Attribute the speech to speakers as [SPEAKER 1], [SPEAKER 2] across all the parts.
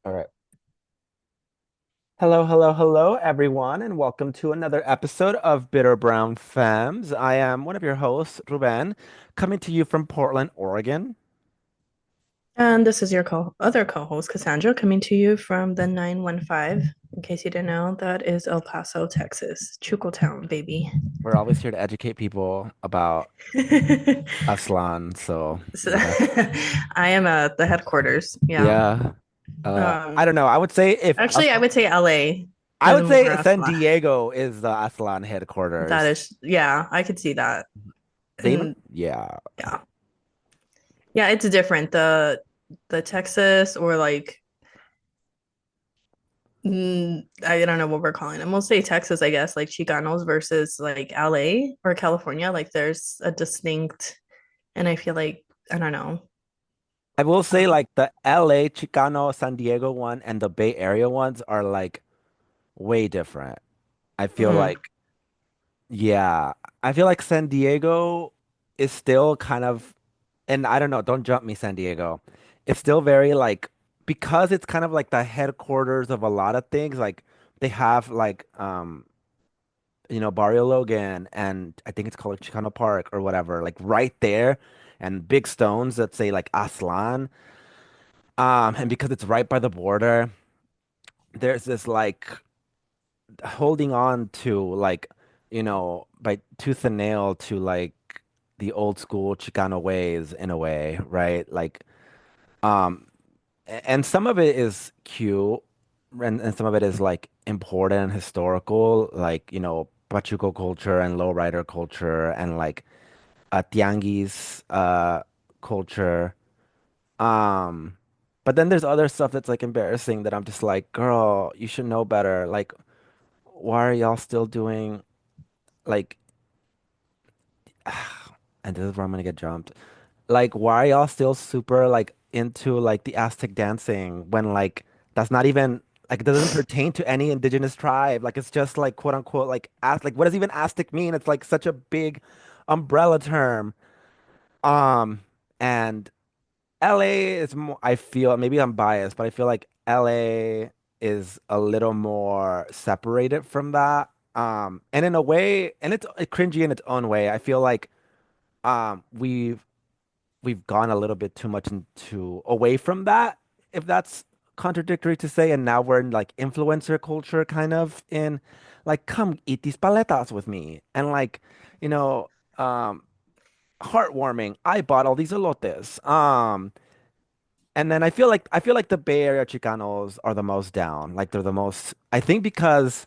[SPEAKER 1] All right. Hello, hello, hello, everyone, and welcome to another episode of Bitter Brown Femmes. I am one of your hosts, Ruben, coming to you from Portland, Oregon.
[SPEAKER 2] And this is your other co-host, Cassandra, coming to you from the 915. In case you didn't know, that is El Paso, Texas. Chuco Town, baby.
[SPEAKER 1] We're always here to educate people about Aslan. So,
[SPEAKER 2] So,
[SPEAKER 1] yeah.
[SPEAKER 2] I am at the headquarters. Yeah.
[SPEAKER 1] Yeah. I
[SPEAKER 2] Um,
[SPEAKER 1] don't know. I would say if
[SPEAKER 2] Actually, I would say LA
[SPEAKER 1] I
[SPEAKER 2] has
[SPEAKER 1] would
[SPEAKER 2] more
[SPEAKER 1] say San
[SPEAKER 2] Asla.
[SPEAKER 1] Diego is the Aslan
[SPEAKER 2] That
[SPEAKER 1] headquarters.
[SPEAKER 2] is, yeah, I could see that.
[SPEAKER 1] They,
[SPEAKER 2] And
[SPEAKER 1] yeah.
[SPEAKER 2] yeah. Yeah, it's different. The Texas or like I don't know what we're calling them. We'll say Texas, I guess, like Chicanos versus like LA or California. Like there's a distinct, and I feel like, I don't know.
[SPEAKER 1] I will say
[SPEAKER 2] Um,
[SPEAKER 1] like the LA, Chicano, San Diego one and the Bay Area ones are like way different. I feel
[SPEAKER 2] mm,
[SPEAKER 1] like Yeah, I feel like San Diego is still kind of, and I don't know, don't jump me, San Diego. It's still very like, because it's kind of like the headquarters of a lot of things. Like they have like, Barrio Logan, and I think it's called Chicano Park or whatever, like right there, and big stones that say like Aslan. And because it's right by the border, there's this like holding on to like, by tooth and nail to like the old school Chicano ways in a way, right? Like, um, and some of it is cute, and some of it is like important and historical, like, Pachuco culture and lowrider culture and like tianguis culture. Um, but then there's other stuff that's like embarrassing that I'm just like, girl, you should know better. Like, why are y'all still doing like and this is where I'm gonna get jumped. Like, why are y'all still super like into like the Aztec dancing when like that's not even like it doesn't pertain to any indigenous tribe. Like it's just like quote unquote like like what does even Aztec mean? It's like such a big umbrella term. Um and LA is more, I feel, maybe I'm biased, but I feel like LA is a little more separated from that. And in a way, and it's cringy in its own way. I feel like we've gone a little bit too much into away from that, if that's contradictory to say, and now we're in like influencer culture kind of in like come eat these paletas with me and like, you know, um heartwarming. I bought all these elotes. And then I feel like the Bay Area Chicanos are the most down. Like they're the most, I think, because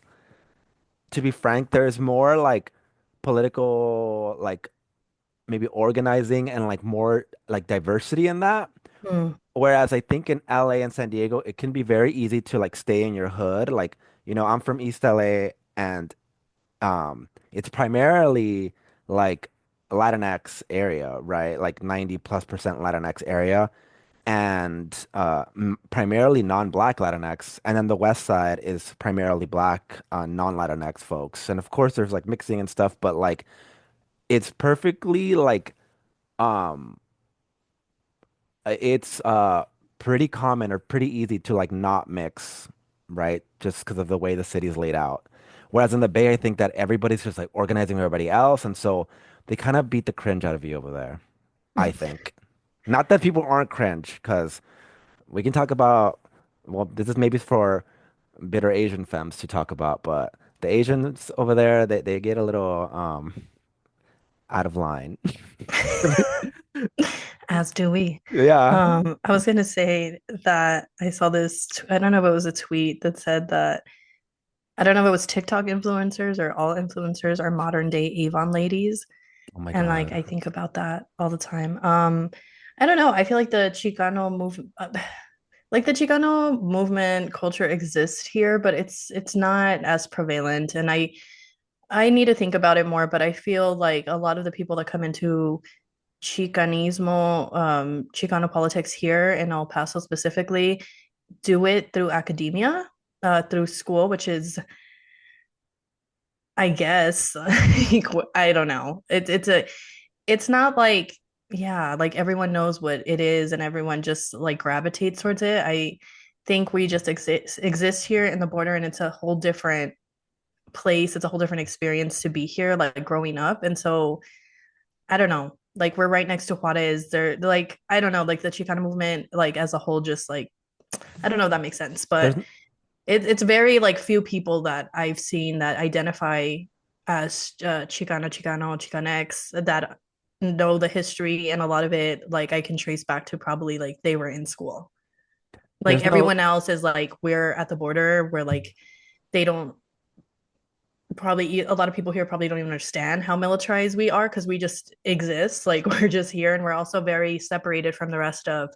[SPEAKER 1] to be frank, there's more like political like maybe organizing and like more like diversity in that.
[SPEAKER 2] mm,
[SPEAKER 1] Whereas I think in LA and San Diego, it can be very easy to like stay in your hood. Like, I'm from East LA, and it's primarily like Latinx area, right? Like 90+% Latinx area, and primarily non-black Latinx. And then the West Side is primarily black, non-Latinx folks. And of course there's like mixing and stuff, but like it's perfectly like um it's pretty common or pretty easy to like not mix, right? Just because of the way the city's laid out. Whereas in the Bay, I think that everybody's just like organizing everybody else, and so they kind of beat the cringe out of you over there, I
[SPEAKER 2] mm.
[SPEAKER 1] think. Not that people aren't cringe, because we can talk about, well, this is maybe for bitter Asian femmes to talk about, but the Asians over there, they get a little out of line.
[SPEAKER 2] As do we.
[SPEAKER 1] Yeah.
[SPEAKER 2] I was gonna say that I saw this. I don't know if it was a tweet that said that I don't know if it was TikTok influencers or all influencers are modern day Avon ladies.
[SPEAKER 1] Oh my
[SPEAKER 2] And like
[SPEAKER 1] God.
[SPEAKER 2] I think about that all the time. I don't know. I feel like the Chicano movement culture exists here, but it's not as prevalent. And I need to think about it more, but I feel like a lot of the people that come into Chicanismo, Chicano politics here in El Paso specifically, do it through academia, through school, which is, I guess, I don't know. It's not like, yeah, like everyone knows what it is and everyone just like gravitates towards it. think we just exist here in the border, and it's a whole different place. It's a whole different experience to be here, like growing up. And so I don't know. Like we're right next to Juarez. They're like I don't know, like the Chicano movement, like as a whole, just like I don't know if that makes sense,
[SPEAKER 1] There's
[SPEAKER 2] but it's very like few people that I've seen that identify as Chicano, Chicanx that know the history, and a lot of it like I can trace back to probably like they were in school. Like
[SPEAKER 1] there's no
[SPEAKER 2] everyone else is like we're at the border where like they don't probably a lot of people here probably don't even understand how militarized we are because we just exist. Like we're just here, and we're also very separated from the rest of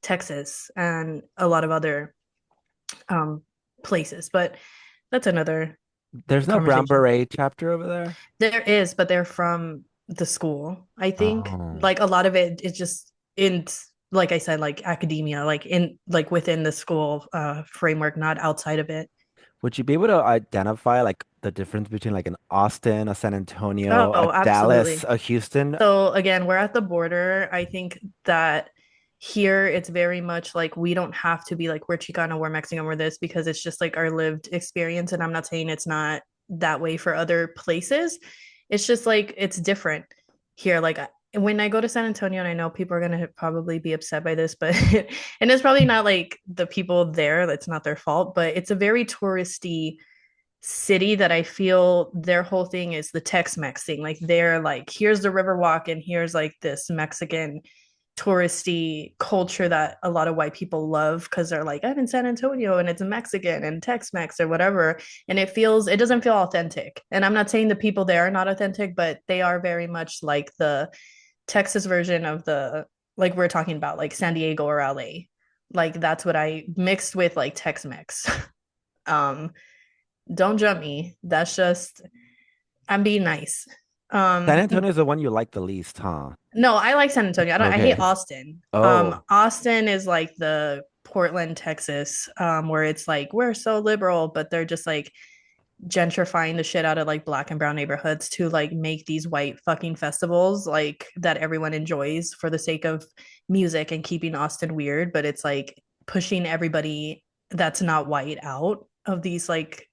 [SPEAKER 2] Texas and a lot of other um, places. But that's another
[SPEAKER 1] there's no Brown
[SPEAKER 2] conversation.
[SPEAKER 1] Beret chapter over there.
[SPEAKER 2] There is, but they're from the school. I think
[SPEAKER 1] Oh.
[SPEAKER 2] like a lot of it is just in like I said, like academia, like in like within the school framework, not outside of it.
[SPEAKER 1] Would you be able to identify like the difference between like an Austin, a San Antonio, a
[SPEAKER 2] Oh,
[SPEAKER 1] Dallas,
[SPEAKER 2] absolutely.
[SPEAKER 1] a Houston?
[SPEAKER 2] So again, we're at the border. I think that here it's very much like we don't have to be like we're Chicano, we're Mexican, we're this because it's just like our lived experience. And I'm not saying it's not that way for other places. It's just like it's different here. Like when I go to San Antonio, and I know people are gonna probably be upset by this, but and it's probably not like the people there, that's not their fault, but it's a very touristy city that I feel their whole thing is the Tex-Mex thing. Like they're like, here's the Riverwalk, and here's like this Mexican touristy culture that a lot of white people love because they're like, I'm in San Antonio and it's Mexican and Tex-Mex or whatever. And it doesn't feel authentic. And I'm not saying the people there are not authentic, but they are very much like the Texas version of the like we're talking about, like San Diego or LA. Like that's what I mixed with like Tex-Mex. um don't jump me. That's just I'm being nice.
[SPEAKER 1] San Antonio is the one you like the least, huh?
[SPEAKER 2] No, I like San Antonio. I hate
[SPEAKER 1] Okay.
[SPEAKER 2] Austin.
[SPEAKER 1] Oh,
[SPEAKER 2] Austin is like the Portland, Texas, where it's like we're so liberal, but they're just like gentrifying the shit out of like black and brown neighborhoods to like make these white fucking festivals like that everyone enjoys for the sake of music and keeping Austin weird, but it's like pushing everybody that's not white out of these like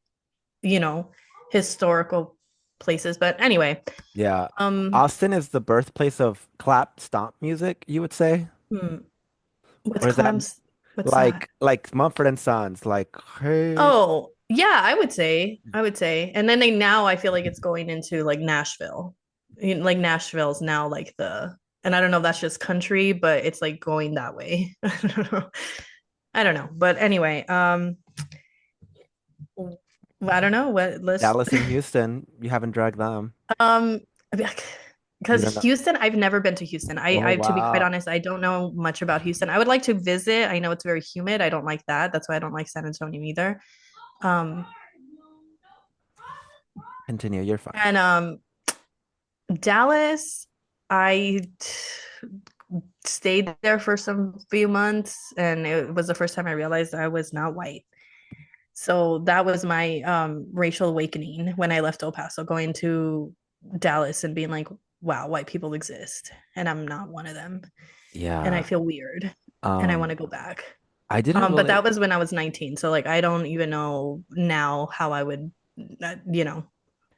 [SPEAKER 2] you know, historical places. But anyway,
[SPEAKER 1] yeah.
[SPEAKER 2] um,
[SPEAKER 1] Austin is the birthplace of clap stomp music, you would say?
[SPEAKER 2] hmm, what's
[SPEAKER 1] Or is that
[SPEAKER 2] clams? What's that?
[SPEAKER 1] like Mumford and Sons, like hey,
[SPEAKER 2] Oh, yeah, I would say. And then they now I feel like it's going into like Nashville. Like Nashville's now like the and I don't know if that's just country, but it's like going that way. I don't know. I don't know. But anyway, I don't know what let's
[SPEAKER 1] Dallas and Houston, you haven't dragged them.
[SPEAKER 2] Um,
[SPEAKER 1] You
[SPEAKER 2] because
[SPEAKER 1] don't know.
[SPEAKER 2] Houston, I've never been to Houston.
[SPEAKER 1] Oh
[SPEAKER 2] To be quite
[SPEAKER 1] wow.
[SPEAKER 2] honest, I don't know much about Houston. I would like to visit. I know it's very humid. I don't like that. That's why I don't like San Antonio either. Um,
[SPEAKER 1] Continue, you're fine.
[SPEAKER 2] and Dallas, I stayed there for some few months, and it was the first time I realized I was not white. So that was my racial awakening when I left El Paso, going to Dallas and being like, wow, white people exist, and I'm not one of them. And I
[SPEAKER 1] Yeah.
[SPEAKER 2] feel weird and I want
[SPEAKER 1] Um,
[SPEAKER 2] to go back.
[SPEAKER 1] I didn't
[SPEAKER 2] But
[SPEAKER 1] really
[SPEAKER 2] that was when I was 19. So like I don't even know now how I would,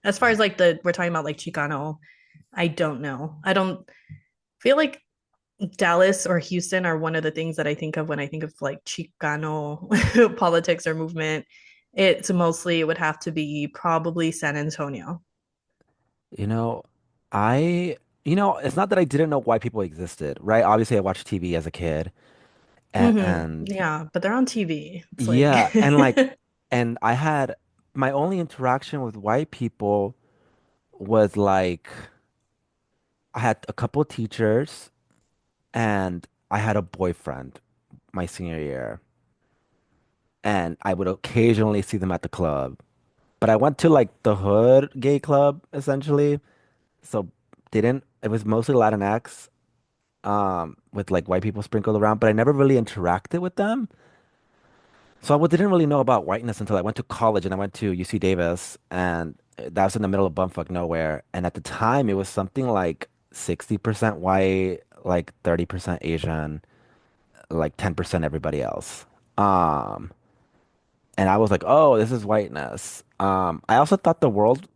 [SPEAKER 2] as far as like we're talking about like Chicano, I don't know. I don't feel like Dallas or Houston are one of the things that I think of when I think of like Chicano politics or movement. It's mostly it would have to be probably San Antonio.
[SPEAKER 1] You know, I, it's not that I didn't know why people existed, right? Obviously, I watched TV as a kid, and
[SPEAKER 2] Yeah, but they're on TV. It's like
[SPEAKER 1] yeah, and I had my only interaction with white people was like I had a couple teachers, and I had a boyfriend my senior year, and I would occasionally see them at the club. But I went to like the hood gay club essentially, so didn't. It was mostly Latinx, with like white people sprinkled around, but I never really interacted with them. So I didn't really know about whiteness until I went to college and I went to UC Davis, and that was in the middle of bumfuck nowhere. And at the time, it was something like 60% white, like 30% Asian, like 10% everybody else. Um, and I was like, oh, this is whiteness. I also thought the world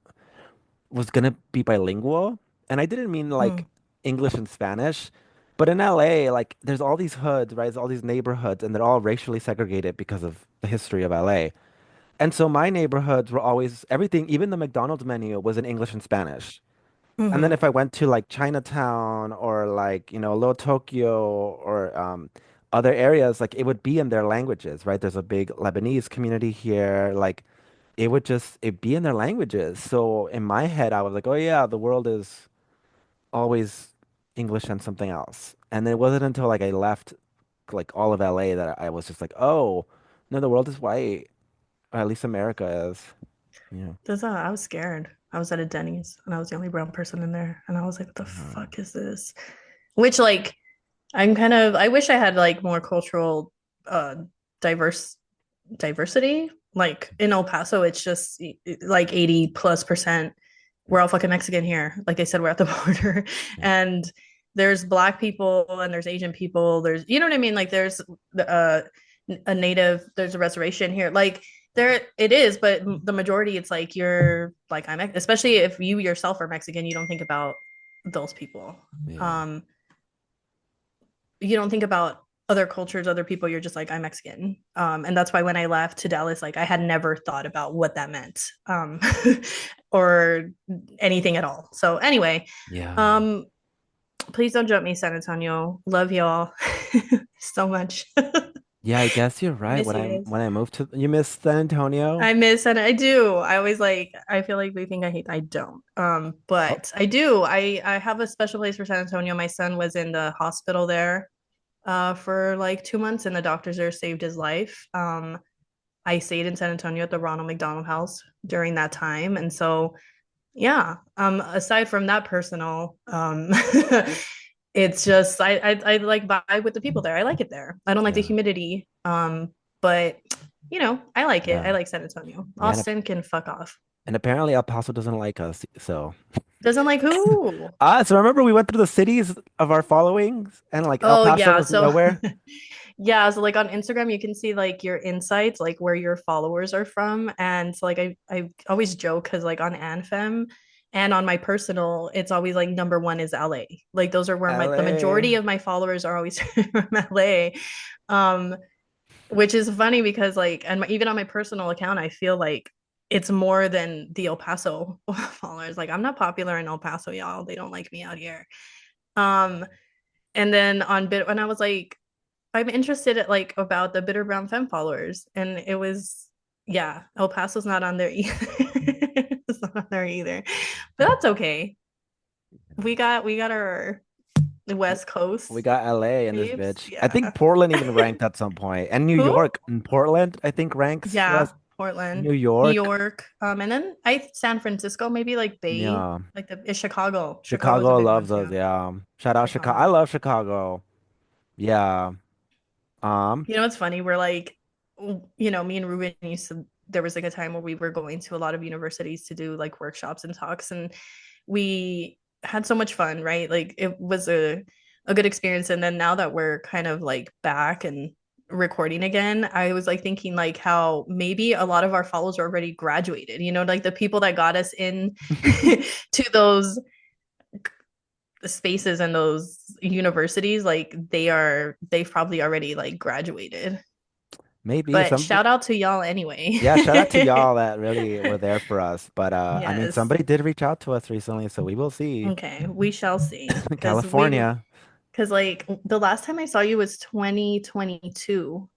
[SPEAKER 1] was gonna be bilingual, and I didn't mean
[SPEAKER 2] Mm,
[SPEAKER 1] like English and Spanish, but in LA, like there's all these hoods, right? There's all these neighborhoods, and they're all racially segregated because of the history of LA. And so my neighborhoods were always everything, even the McDonald's menu was in English and Spanish. And then
[SPEAKER 2] hmm.
[SPEAKER 1] if I went to like Chinatown or like, Little Tokyo or other areas, like it would be in their languages, right? There's a big Lebanese community here. Like it be in their languages. So in my head, I was like, oh yeah, the world is always English and something else. And then it wasn't until like I left like all of LA that I was just like, oh, no, the world is white. Or at least America is. Yeah.
[SPEAKER 2] I was scared. I was at a Denny's and I was the only brown person in there. And I was like, what the
[SPEAKER 1] Uh,
[SPEAKER 2] fuck is this? Which, like, I wish I had like more cultural, uh, diverse diversity. Like in El Paso, it's just like 80+%. We're all fucking Mexican here. Like I said, we're at the border.
[SPEAKER 1] yeah.
[SPEAKER 2] And there's black people and there's Asian people. There's, you know what I mean? Like there's uh, a native, there's a reservation here. Like there it is, but the majority, it's like you're like, especially if you yourself are Mexican, you don't think about those people.
[SPEAKER 1] Yeah.
[SPEAKER 2] Um, you don't think about other cultures, other people. You're just like, I'm Mexican. And that's why when I left to Dallas, like I had never thought about what that meant, or anything at all. So anyway,
[SPEAKER 1] Yeah.
[SPEAKER 2] um, please don't jump me, San Antonio. Love y'all so much.
[SPEAKER 1] Yeah, I guess you're right.
[SPEAKER 2] Miss
[SPEAKER 1] When
[SPEAKER 2] you
[SPEAKER 1] I
[SPEAKER 2] guys.
[SPEAKER 1] when I moved to you miss San Antonio?
[SPEAKER 2] I miss and I do. I always like I feel like they think I hate. I don't.
[SPEAKER 1] Oh,
[SPEAKER 2] But I do. I have a special place for San Antonio. My son was in the hospital there for like 2 months, and the doctors there saved his life. I stayed in San Antonio at the Ronald McDonald House during that time, and so yeah. Aside from that personal, it's just I like vibe with the people there. I like it there. I don't like the
[SPEAKER 1] yeah.
[SPEAKER 2] humidity, but I like it. I
[SPEAKER 1] Yeah.
[SPEAKER 2] like San Antonio.
[SPEAKER 1] Yeah,
[SPEAKER 2] Austin can fuck off.
[SPEAKER 1] and apparently El Paso doesn't like us, so
[SPEAKER 2] Doesn't like who?
[SPEAKER 1] so remember we went through the cities of our followings and like El
[SPEAKER 2] Oh
[SPEAKER 1] Paso
[SPEAKER 2] yeah,
[SPEAKER 1] was
[SPEAKER 2] so
[SPEAKER 1] nowhere.
[SPEAKER 2] yeah, so like on Instagram you can see like your insights, like where your followers are from. And so like I always joke because like on AnFem and on my personal, it's always like number one is LA. Like those are where the
[SPEAKER 1] LA.
[SPEAKER 2] majority of my followers are always from LA. Um, which is funny because like even on my personal account, I feel like it's more than the El Paso followers. Like I'm not popular in El Paso, y'all. They don't like me out here. Um, and then on bit when I was like, I'm interested at like about the bitter brown femme followers, and it was yeah, El Paso's not on there either. It's not on there either, but that's okay. We got our
[SPEAKER 1] W-
[SPEAKER 2] West
[SPEAKER 1] We
[SPEAKER 2] Coast
[SPEAKER 1] got LA in this
[SPEAKER 2] babes.
[SPEAKER 1] bitch. I think
[SPEAKER 2] Yeah.
[SPEAKER 1] Portland even ranked at some point. And New
[SPEAKER 2] Who?
[SPEAKER 1] York. And Portland, I think, ranks for
[SPEAKER 2] Yeah,
[SPEAKER 1] us.
[SPEAKER 2] Portland,
[SPEAKER 1] New
[SPEAKER 2] New
[SPEAKER 1] York.
[SPEAKER 2] York, and then I San Francisco, maybe like Bay,
[SPEAKER 1] Yeah.
[SPEAKER 2] like the is Chicago. Chicago's a
[SPEAKER 1] Chicago
[SPEAKER 2] big one
[SPEAKER 1] loves us,
[SPEAKER 2] too.
[SPEAKER 1] yeah. Shout out Chicago. I
[SPEAKER 2] Chicago.
[SPEAKER 1] love Chicago. Yeah. Um,
[SPEAKER 2] It's funny. We're like, me and Ruben used to, there was like a time where we were going to a lot of universities to do like workshops and talks, and we had so much fun, right? Like it was a good experience. And then now that we're kind of like back and recording again, I was like thinking like how maybe a lot of our followers are already graduated, like the people that got us in to those spaces and those universities, like they've probably already like graduated.
[SPEAKER 1] maybe
[SPEAKER 2] But
[SPEAKER 1] somebody.
[SPEAKER 2] shout out to y'all anyway.
[SPEAKER 1] Yeah, shout out to y'all that really were there for us. But I mean,
[SPEAKER 2] Yes.
[SPEAKER 1] somebody did reach out to us recently, so we will see.
[SPEAKER 2] Okay, we shall see.
[SPEAKER 1] California.
[SPEAKER 2] Because like the last time I saw you was 2022,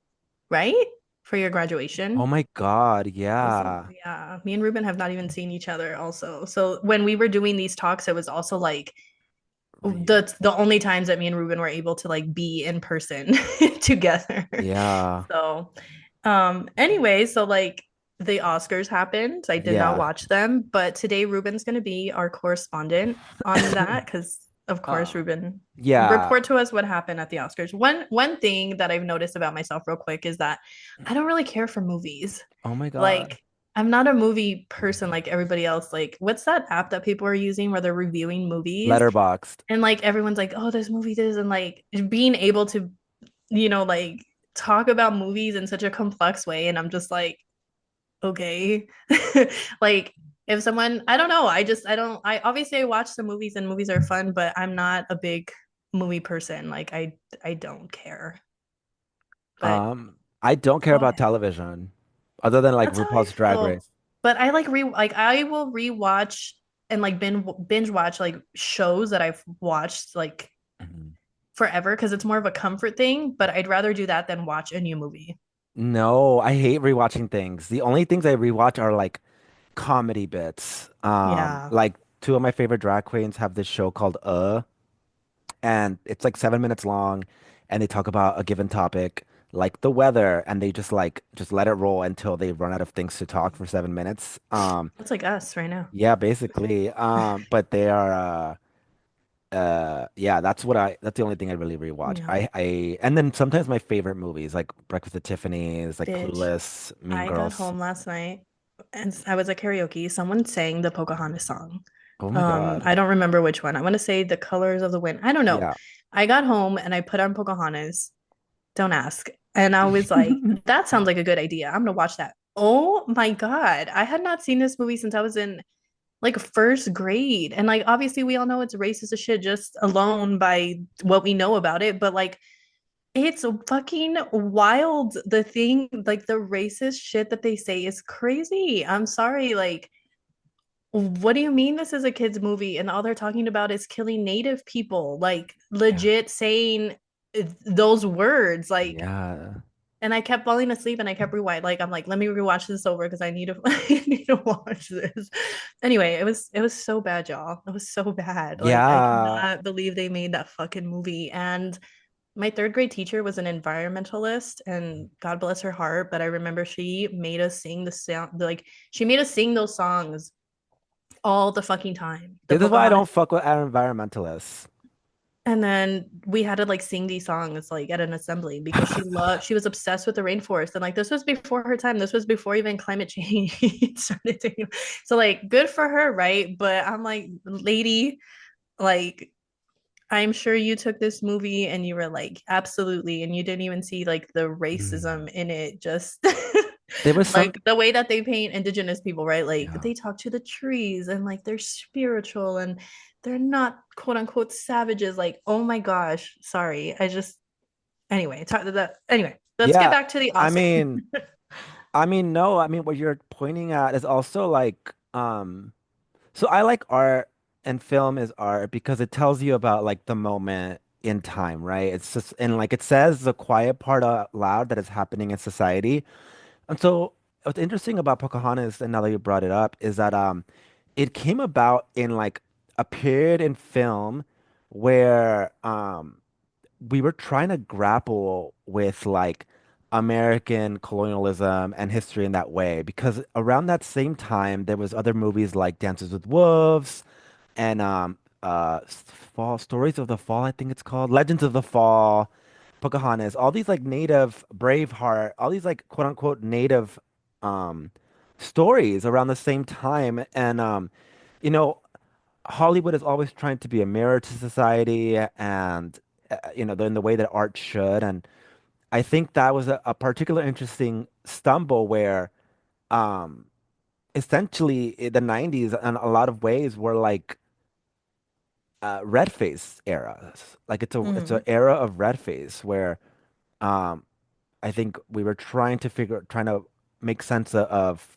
[SPEAKER 2] right? For your
[SPEAKER 1] Oh
[SPEAKER 2] graduation.
[SPEAKER 1] my God, yeah.
[SPEAKER 2] Yeah, me and Ruben have not even seen each other also. So when we were doing these talks, it was also like
[SPEAKER 1] Re
[SPEAKER 2] the only times that me and Ruben were able to like be in person together.
[SPEAKER 1] yeah.
[SPEAKER 2] So anyway, so like the Oscars happened. I did not
[SPEAKER 1] Yeah.
[SPEAKER 2] watch them, but today Ruben's gonna be our correspondent on that because of course
[SPEAKER 1] Um,
[SPEAKER 2] Ruben
[SPEAKER 1] yeah.
[SPEAKER 2] report to us what happened at the Oscars. One thing that I've noticed about myself real quick is that I don't really care for movies.
[SPEAKER 1] Oh my God.
[SPEAKER 2] Like I'm not a movie person like everybody else. Like what's that app that people are using where they're reviewing movies?
[SPEAKER 1] Letterboxed.
[SPEAKER 2] And like everyone's like, oh, this movie this, and like being able to, like talk about movies in such a complex way, and I'm just like, okay. Like if someone, I don't know, I don't, I obviously I watch the movies and movies are fun, but I'm not a big movie person. Like I don't care. But
[SPEAKER 1] I don't care
[SPEAKER 2] go
[SPEAKER 1] about
[SPEAKER 2] ahead.
[SPEAKER 1] television other than like
[SPEAKER 2] That's how I
[SPEAKER 1] RuPaul's Drag
[SPEAKER 2] feel.
[SPEAKER 1] Race.
[SPEAKER 2] But I like I will rewatch and like binge watch like shows that I've watched like
[SPEAKER 1] Mhm.
[SPEAKER 2] forever because it's more of a comfort thing, but I'd rather do that than watch a new movie.
[SPEAKER 1] No, I hate rewatching things. The only things I rewatch are like comedy bits.
[SPEAKER 2] Yeah.
[SPEAKER 1] Like two of my favorite drag queens have this show called and it's like 7 minutes long, and they talk about a given topic, like the weather, and they just let it roll until they run out of things to talk for 7 minutes.
[SPEAKER 2] That's like us right now.
[SPEAKER 1] Yeah, basically. But they are yeah, that's the only thing I really rewatch.
[SPEAKER 2] Yeah.
[SPEAKER 1] And then sometimes my favorite movies like Breakfast at Tiffany's, like
[SPEAKER 2] Bitch.
[SPEAKER 1] Clueless, Mean
[SPEAKER 2] I got
[SPEAKER 1] Girls.
[SPEAKER 2] home last night and I was at karaoke. Someone sang the Pocahontas song.
[SPEAKER 1] Oh my God.
[SPEAKER 2] I don't remember which one. I want to say The Colors of the Wind. I don't know.
[SPEAKER 1] Yeah.
[SPEAKER 2] I got home and I put on Pocahontas. Don't ask. And I was like, that sounds like a good idea. I'm gonna watch that. Oh my God. I had not seen this movie since I was in like first grade. And like obviously we all know it's racist as shit just alone by what we know about it. But like it's fucking wild. The thing, like the racist shit that they say is crazy. I'm sorry. Like, what do you mean this is a kid's movie? And all they're talking about is killing native people, like
[SPEAKER 1] Yeah.
[SPEAKER 2] legit saying those words. Like,
[SPEAKER 1] Yeah.
[SPEAKER 2] and I kept falling asleep and I kept rewind. Like, I'm like, let me rewatch this over because I need to I need to watch this. Anyway, it was so bad, y'all. It was so bad. Like, I
[SPEAKER 1] Yeah.
[SPEAKER 2] cannot believe they made that fucking movie. And my third grade teacher was an environmentalist and God bless her heart, but I remember she made us sing the sound like she made us sing those songs all the fucking time. The
[SPEAKER 1] This is why I
[SPEAKER 2] Pocahontas.
[SPEAKER 1] don't fuck with our environmentalists.
[SPEAKER 2] And then we had to like sing these songs like at an assembly because she was obsessed with the rainforest. And like this was before her time. This was before even climate change started taking. So like good for her, right? But I'm like, lady, like I'm sure you took this movie and you were like, absolutely. And you didn't even see like the
[SPEAKER 1] Mm.
[SPEAKER 2] racism in it. Just
[SPEAKER 1] There was some,
[SPEAKER 2] like the way that they paint indigenous people, right? Like
[SPEAKER 1] yeah.
[SPEAKER 2] they talk to the trees and like they're spiritual and they're not quote unquote savages. Like, oh my gosh, sorry. Anyway, anyway, let's get
[SPEAKER 1] Yeah.
[SPEAKER 2] back to the
[SPEAKER 1] I
[SPEAKER 2] Oscar.
[SPEAKER 1] mean, no, I mean what you're pointing at is also like, so I like art and film is art because it tells you about like the moment in time, right? It's just and like it says the quiet part out loud that is happening in society. And so what's interesting about Pocahontas, and now that you brought it up, is that it came about in like a period in film where we were trying to grapple with like American colonialism and history in that way because around that same time there was other movies like Dances with Wolves and Fall Stories of the Fall, I think it's called, Legends of the Fall, Pocahontas, all these like native Braveheart, all these like quote unquote native um stories around the same time and you know Hollywood is always trying to be a mirror to society and in the way that art should. And I think that was a particular interesting stumble where um essentially the 90s in a lot of ways were like red face eras. Like it's an
[SPEAKER 2] Mhm.
[SPEAKER 1] era of red face where um I think we were trying to make sense of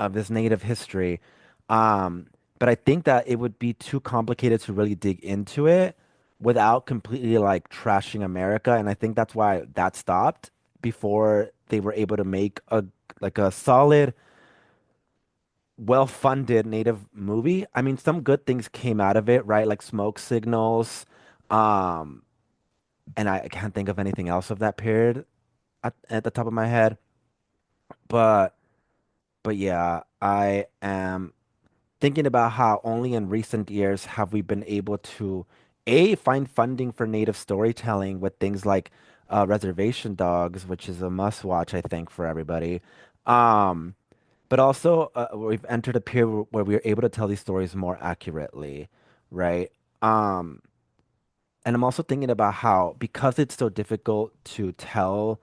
[SPEAKER 1] this native history. Um, but I think that it would be too complicated to really dig into it without completely like trashing America. And I think that's why that stopped before they were able to make a solid, well-funded native movie. I mean, some good things came out of it, right? Like Smoke Signals. Um, and I can't think of anything else of that period at the top of my head. But yeah, I am thinking about how only in recent years have we been able to find funding for native storytelling with things like Reservation Dogs, which is a must watch, I think, for everybody. Um, but also we've entered a period where we are able to tell these stories more accurately, right? Um, And I'm also thinking about how, because it's so difficult to tell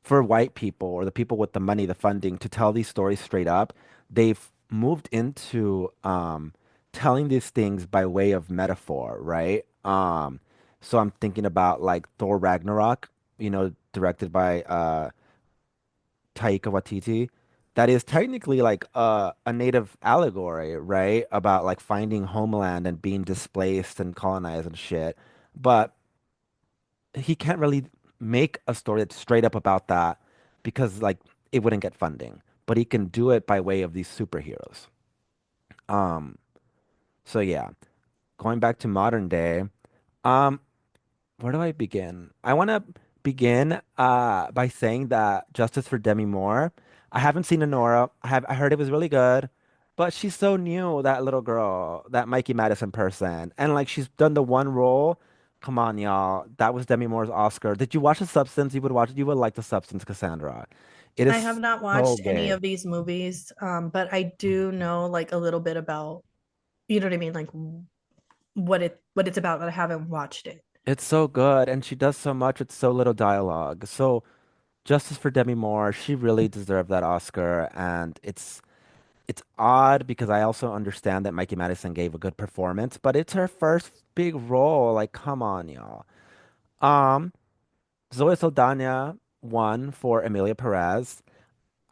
[SPEAKER 1] for white people or the people with the money, the funding to tell these stories straight up, they've moved into telling these things by way of metaphor, right? So I'm thinking about like Thor Ragnarok, directed by Taika Waititi. That is technically like a native allegory, right? About like finding homeland and being displaced and colonized and shit. But he can't really make a story that's straight up about that because like it wouldn't get funding. But he can do it by way of these superheroes. Um, so yeah, going back to modern day, um, where do I begin? I want to begin by saying that Justice for Demi Moore. I haven't seen Honora. I heard it was really good, but she's so new, that little girl, that Mikey Madison person. And like she's done the one role. Come on, y'all. That was Demi Moore's Oscar. Did you watch The Substance? You would watch it. You would like The Substance, Cassandra. It
[SPEAKER 2] I have
[SPEAKER 1] is
[SPEAKER 2] not
[SPEAKER 1] so
[SPEAKER 2] watched any
[SPEAKER 1] gay.
[SPEAKER 2] of these movies, but I do know like a little bit about, you know what I mean, like what it's about, but I haven't watched it.
[SPEAKER 1] It's so good, and she does so much with so little dialogue. So Justice for Demi Moore, she really deserved that Oscar, and it's odd because I also understand that Mikey Madison gave a good performance, but it's her first big role. Like, come on, y'all. Um, Zoe Saldana won for Emilia Perez.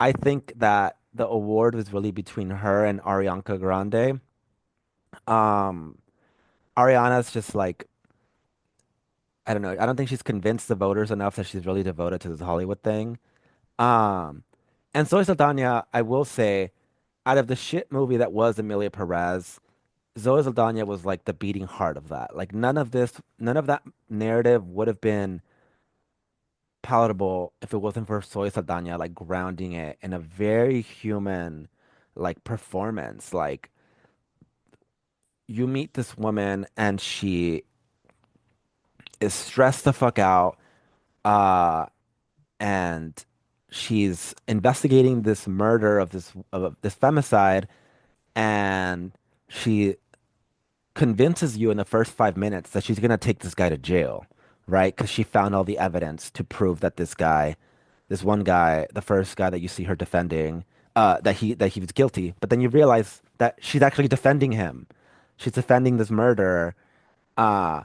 [SPEAKER 1] I think that the award was really between her and Ariana Grande. Um, Ariana's just like, I don't know. I don't think she's convinced the voters enough that she's really devoted to this Hollywood thing. Um, and Zoe Saldana, I will say, out of the shit movie that was Emilia Perez, Zoe Saldana was like the beating heart of that. Like none of that narrative would have been palatable if it wasn't for Zoe Saldana like grounding it in a very human like performance. Like you meet this woman and she is stressed the fuck out, uh, and she's investigating this murder of this femicide, and she convinces you in the first 5 minutes that she's gonna take this guy to jail, right? Because she found all the evidence to prove that this one guy, the first guy that you see her defending, that he was guilty. But then you realize that she's actually defending him. She's defending this murderer. Uh,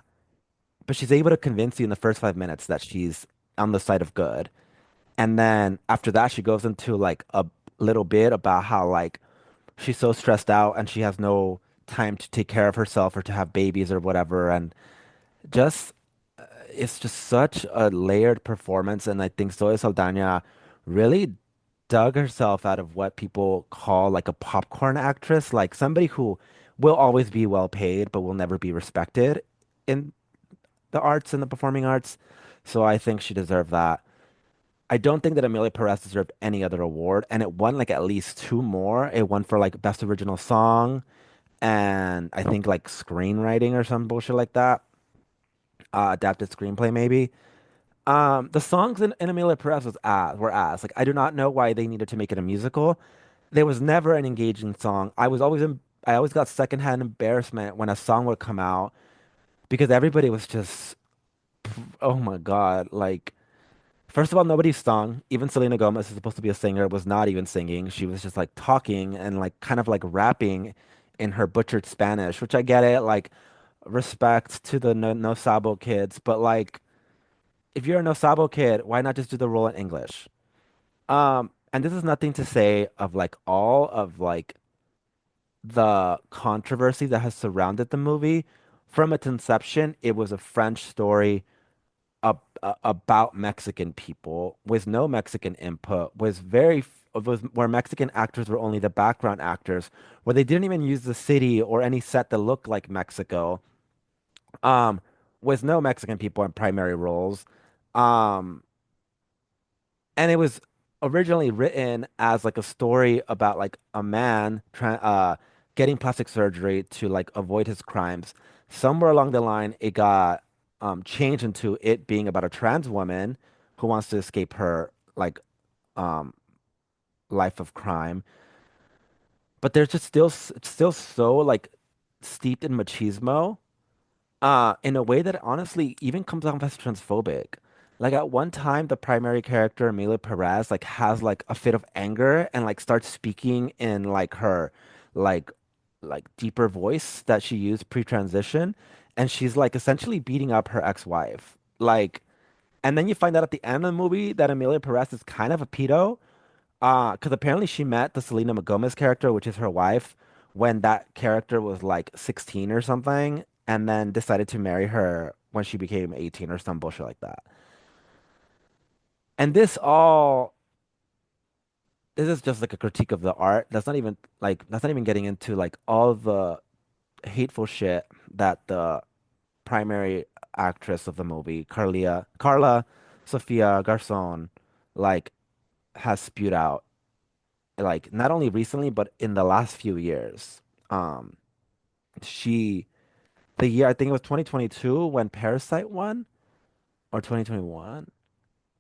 [SPEAKER 1] but she's able to convince you in the first 5 minutes that she's on the side of good. And then after that, she goes into like a little bit about how like she's so stressed out and she has no time to take care of herself or to have babies or whatever. And just, it's just such a layered performance. And I think Zoe Saldana really dug herself out of what people call like a popcorn actress, like somebody who will always be well paid, but will never be respected in the arts and the performing arts. So I think she deserved that. I don't think that Amelia Perez deserved any other award, and it won like at least two more. It won for like Best Original Song and I think like screenwriting or some bullshit like that. Adapted screenplay maybe. The songs in Amelia Perez were ass. Like I do not know why they needed to make it a musical. There was never an engaging song. I always got secondhand embarrassment when a song would come out because everybody was just, oh my God, like. First of all, nobody sung. Even Selena Gomez is supposed to be a singer, was not even singing. She was just like talking and like kind of like rapping in her butchered Spanish, which I get it. Like respect to the no Sabo kids, but like if you're a no Sabo kid, why not just do the role in English? And this is nothing to say of like all of like the controversy that has surrounded the movie. From its inception, it was a French story about Mexican people with no Mexican input, was where Mexican actors were only the background actors, where they didn't even use the city or any set that looked like Mexico. Um, with no Mexican people in primary roles. Um, and it was originally written as like a story about like a man getting plastic surgery to like avoid his crimes. Somewhere along the line, it got changed into it being about a trans woman who wants to escape her like um, life of crime. But there's just still it's still so like steeped in machismo In a way that honestly even comes off as transphobic. Like at one time, the primary character, Emilia Perez, like has like a fit of anger and like starts speaking in like her like deeper voice that she used pre-transition, and she's like essentially beating up her ex-wife. Like, and then you find out at the end of the movie that Emilia Perez is kind of a pedo. Because apparently she met the Selena Gomez character, which is her wife, when that character was like 16 or something, and then decided to marry her when she became 18 or some bullshit like that. And this is just like a critique of the art. That's not even getting into like all the hateful shit that the primary actress of the movie, Carla Sofia Garcon, like has spewed out, like not only recently but in the last few years. Um, she the year I think it was 2022 when Parasite won, or 2021.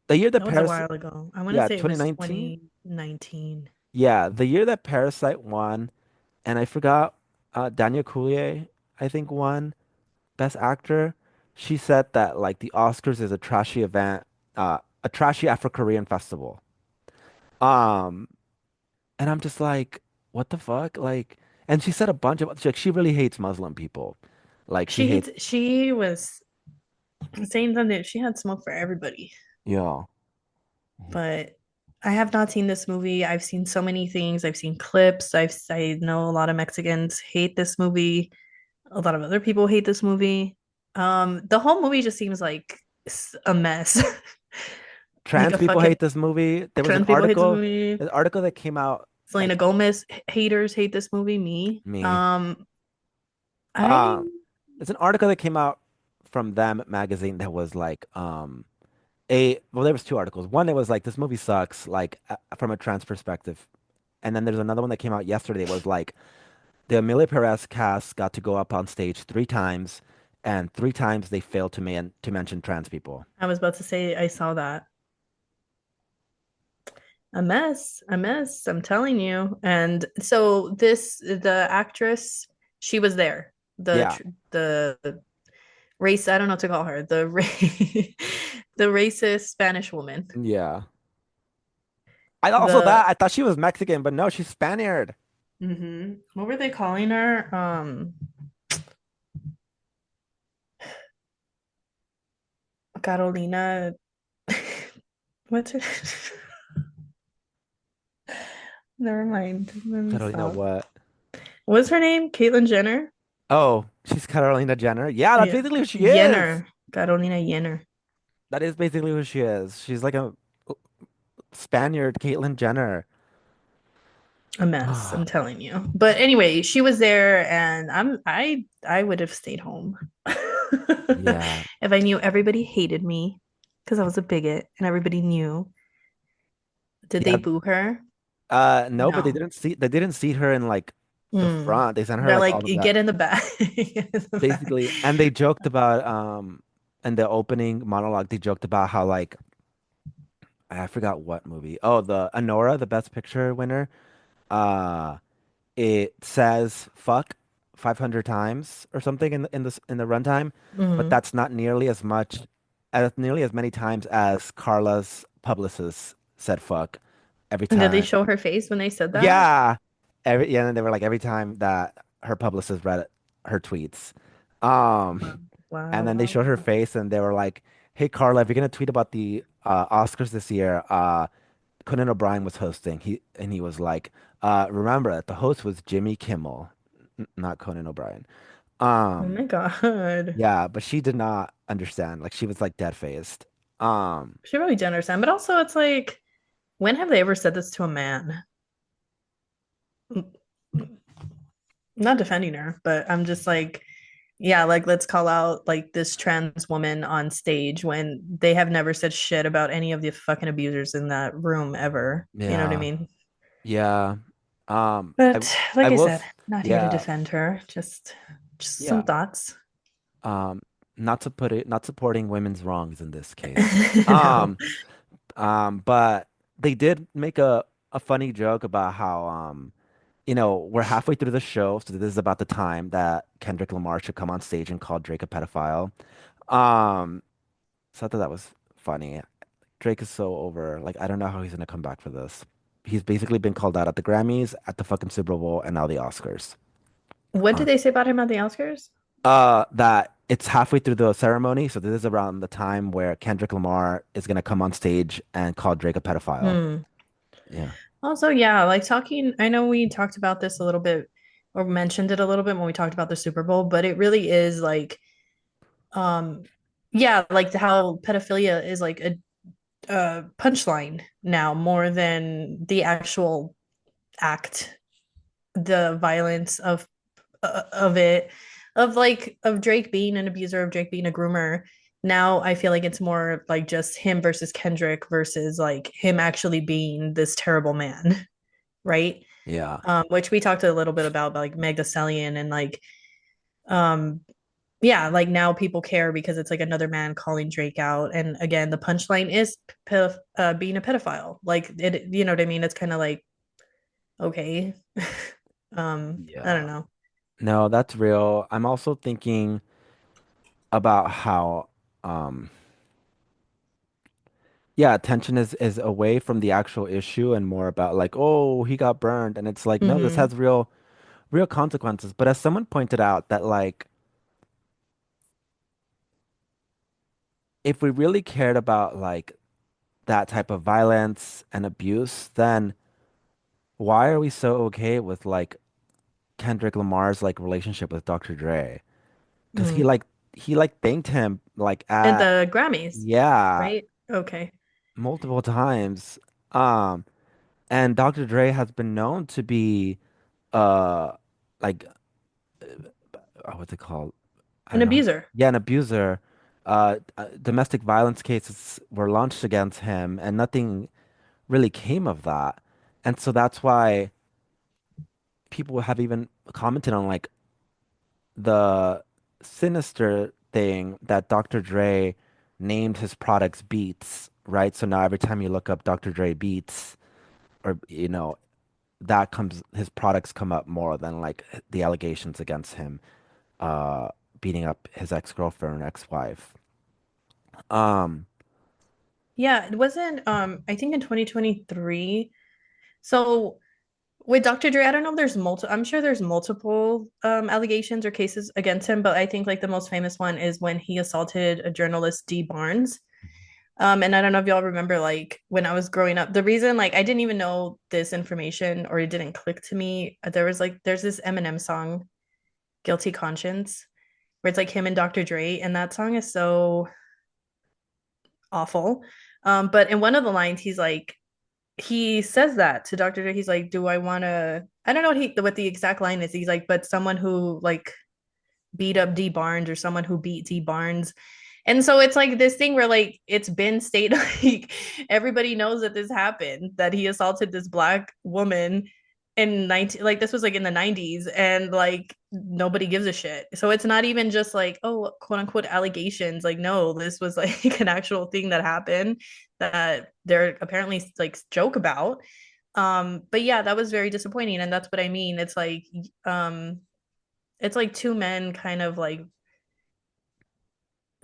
[SPEAKER 1] The year that
[SPEAKER 2] That was a
[SPEAKER 1] Paras
[SPEAKER 2] while ago. I want to
[SPEAKER 1] Yeah,
[SPEAKER 2] say it was
[SPEAKER 1] 2019.
[SPEAKER 2] 2019.
[SPEAKER 1] Yeah, the year that Parasite won, and I forgot Daniel Coulier I think won Best Actor. She said that like the Oscars is a trashy event, a trashy Afro-Korean festival. Um, and I'm just like, what the fuck? Like, and she said a bunch of like she really hates Muslim people. Like she hates,
[SPEAKER 2] She was saying something. She had smoke for everybody.
[SPEAKER 1] yeah.
[SPEAKER 2] But I have not seen this movie. I've seen so many things. I've seen clips. I know a lot of Mexicans hate this movie. A lot of other people hate this movie. The whole movie just seems like a mess. Like
[SPEAKER 1] Trans
[SPEAKER 2] a
[SPEAKER 1] people
[SPEAKER 2] fucking
[SPEAKER 1] hate this movie. There was
[SPEAKER 2] trans people hate this movie.
[SPEAKER 1] an article that came out like
[SPEAKER 2] Selena Gomez haters hate this movie. Me.
[SPEAKER 1] me.
[SPEAKER 2] I
[SPEAKER 1] Um, there's an article that came out from Them magazine that was like, a well, there was two articles. One that was like this movie sucks, like from a trans perspective, and then there's another one that came out yesterday. It was like the Emilia Perez cast got to go up on stage three times, and three times they failed to mention trans people.
[SPEAKER 2] I was about to say I saw that. A mess, a mess, I'm telling you. And so the actress, she was there.
[SPEAKER 1] Yeah,
[SPEAKER 2] The race, I don't know what to call her. The racist Spanish woman.
[SPEAKER 1] yeah. I also
[SPEAKER 2] The
[SPEAKER 1] that I thought she was Mexican, but no, she's Spaniard.
[SPEAKER 2] what were they calling her? Carolina. What's her? Never mind. Let me
[SPEAKER 1] Carolina
[SPEAKER 2] stop.
[SPEAKER 1] what?
[SPEAKER 2] What's her name? Caitlyn Jenner?
[SPEAKER 1] Oh, she's Carolina Jenner. Yeah, that's
[SPEAKER 2] Yeah.
[SPEAKER 1] basically who she is.
[SPEAKER 2] Jenner. Carolina Jenner.
[SPEAKER 1] That is basically who she is. She's like a Spaniard, Caitlyn Jenner.
[SPEAKER 2] A mess, I'm telling you. But anyway, she was there and I would have stayed home.
[SPEAKER 1] Yeah.
[SPEAKER 2] If I knew everybody hated me because I was a bigot and everybody knew. Did they
[SPEAKER 1] Yeah.
[SPEAKER 2] boo her?
[SPEAKER 1] No, but
[SPEAKER 2] No.
[SPEAKER 1] they didn't seat her in like the
[SPEAKER 2] Mm.
[SPEAKER 1] front. They sent her
[SPEAKER 2] They're
[SPEAKER 1] like all
[SPEAKER 2] like,
[SPEAKER 1] the back.
[SPEAKER 2] get in the back. Get in the back.
[SPEAKER 1] Basically, and they joked about in the opening monologue, they joked about how like I forgot what movie. Oh, the Anora, the Best Picture winner. Uh it says fuck 500 times or something in the runtime, but
[SPEAKER 2] Mhm.
[SPEAKER 1] that's not nearly as many times as Carla's publicist said fuck every
[SPEAKER 2] And did they
[SPEAKER 1] time.
[SPEAKER 2] show her face when they said that?
[SPEAKER 1] Yeah, and they were like every time that her publicist read her tweets,
[SPEAKER 2] Wow,
[SPEAKER 1] and
[SPEAKER 2] wow,
[SPEAKER 1] then they
[SPEAKER 2] wow,
[SPEAKER 1] showed her
[SPEAKER 2] wow.
[SPEAKER 1] face and they were like, "Hey Carla, if you're gonna tweet about the Oscars this year, Conan O'Brien was hosting. He was like, remember that the host was Jimmy Kimmel, not Conan O'Brien.
[SPEAKER 2] Oh
[SPEAKER 1] Um,
[SPEAKER 2] my God.
[SPEAKER 1] yeah, but she did not understand. Like she was like dead faced. Um,
[SPEAKER 2] She really didn't understand. But also it's like, when have they ever said this to a man? Not defending her, but I'm just like, yeah, like let's call out like this trans woman on stage when they have never said shit about any of the fucking abusers in that room ever. You know what I
[SPEAKER 1] yeah,
[SPEAKER 2] mean?
[SPEAKER 1] yeah. I
[SPEAKER 2] But
[SPEAKER 1] I
[SPEAKER 2] like I
[SPEAKER 1] will,
[SPEAKER 2] said, not here to
[SPEAKER 1] yeah,
[SPEAKER 2] defend her. Just some
[SPEAKER 1] yeah.
[SPEAKER 2] thoughts.
[SPEAKER 1] Um, not supporting women's wrongs in this case.
[SPEAKER 2] No.
[SPEAKER 1] But they did make a funny joke about how we're halfway through the show, so this is about the time that Kendrick Lamar should come on stage and call Drake a pedophile. Um, so I thought that was funny. Drake is so over. Like, I don't know how he's gonna come back for this. He's basically been called out at the Grammys, at the fucking Super Bowl, and now the Oscars.
[SPEAKER 2] What
[SPEAKER 1] Uh,
[SPEAKER 2] did they say about him at the Oscars?
[SPEAKER 1] that it's halfway through the ceremony, so this is around the time where Kendrick Lamar is gonna come on stage and call Drake a pedophile.
[SPEAKER 2] Hmm.
[SPEAKER 1] Yeah.
[SPEAKER 2] Also, yeah, like talking, I know we talked about this a little bit or mentioned it a little bit when we talked about the Super Bowl, but it really is like, um, yeah, like how pedophilia is like a punchline now more than the actual act, the violence of it, of like of Drake being an abuser, of Drake being a groomer. Now I feel like it's more like just him versus Kendrick versus like him actually being this terrible man, right?
[SPEAKER 1] Yeah.
[SPEAKER 2] Which we talked a little bit about like Meg Thee Stallion and like um yeah, like now people care because it's like another man calling Drake out. And again, the punchline is being a pedophile. Like it, you know what I mean? It's kind of like, okay. I don't
[SPEAKER 1] Yeah.
[SPEAKER 2] know.
[SPEAKER 1] No, that's real. I'm also thinking about how, um, yeah, attention is away from the actual issue and more about like, oh, he got burned. And it's like, no, this
[SPEAKER 2] Mm-hmm.
[SPEAKER 1] has real consequences. But as someone pointed out that like if we really cared about like that type of violence and abuse, then why are we so okay with like Kendrick Lamar's like relationship with Dr. Dre? Because
[SPEAKER 2] Mm.
[SPEAKER 1] he like thanked him like
[SPEAKER 2] At
[SPEAKER 1] at
[SPEAKER 2] the Grammys,
[SPEAKER 1] yeah,
[SPEAKER 2] right? Okay.
[SPEAKER 1] multiple times. Um, and Dr. Dre has been known to be uh like what's it called? I
[SPEAKER 2] An
[SPEAKER 1] don't know.
[SPEAKER 2] abuser.
[SPEAKER 1] Yeah, an abuser. Domestic violence cases were launched against him, and nothing really came of that. And so that's why people have even commented on like the sinister thing that Dr. Dre named his products Beats, right? So now every time you look up Dr. Dre Beats, or that comes his products come up more than like the allegations against him uh beating up his ex-girlfriend or ex-wife. Um,
[SPEAKER 2] Yeah, it wasn't I think in 2023. So with Dr. Dre, I don't know if there's multiple, I'm sure there's multiple allegations or cases against him, but I think like the most famous one is when he assaulted a journalist, D. Barnes. And I don't know if y'all remember, like when I was growing up, the reason like I didn't even know this information or it didn't click to me. There's this Eminem song, Guilty Conscience, where it's like him and Dr. Dre, and that song is so awful. But in one of the lines, he says that to Dr. Dre. He's like, "Do I want to?" I don't know what the exact line is. He's like, "But someone who like beat up D Barnes or someone who beat D Barnes." And so it's like this thing where like it's been state like everybody knows that this happened, that he assaulted this black woman in 19 like this was like in the 90s and like nobody gives a shit. So it's not even just like, oh, quote unquote allegations. Like no, this was like an actual thing that happened that they're apparently like joke about. But yeah, that was very disappointing and that's what I mean. Um it's like two men kind of like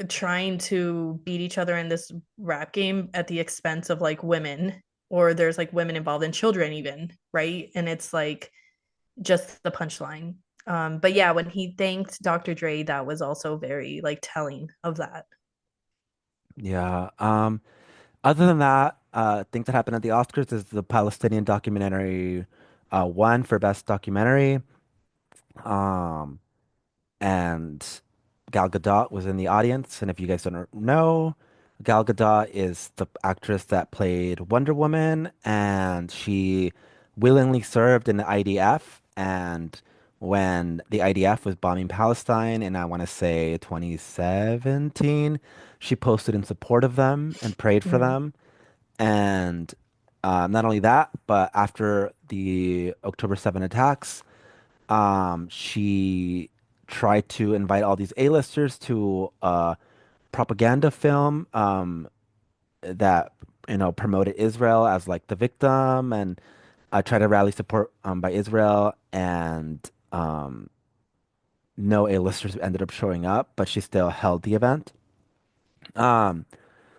[SPEAKER 2] trying to beat each other in this rap game at the expense of like women, or there's like women involved and children even, right? And it's like just the punchline. But yeah, when he thanked Dr. Dre, that was also very like telling of that.
[SPEAKER 1] yeah. Other than that, things that happened at the Oscars is the Palestinian documentary won for Best Documentary. Um, and Gal Gadot was in the audience. And if you guys don't know, Gal Gadot is the actress that played Wonder Woman, and she willingly served in the IDF. And when the IDF was bombing Palestine, and I want to say 2017, she posted in support of them and prayed for
[SPEAKER 2] Mm,
[SPEAKER 1] them. And not only that, but after the October 7 attacks, she tried to invite all these A-listers to a propaganda film that promoted Israel as like the victim, and try to rally support by Israel, and um, no A-listers ended up showing up, but she still held the event. Um,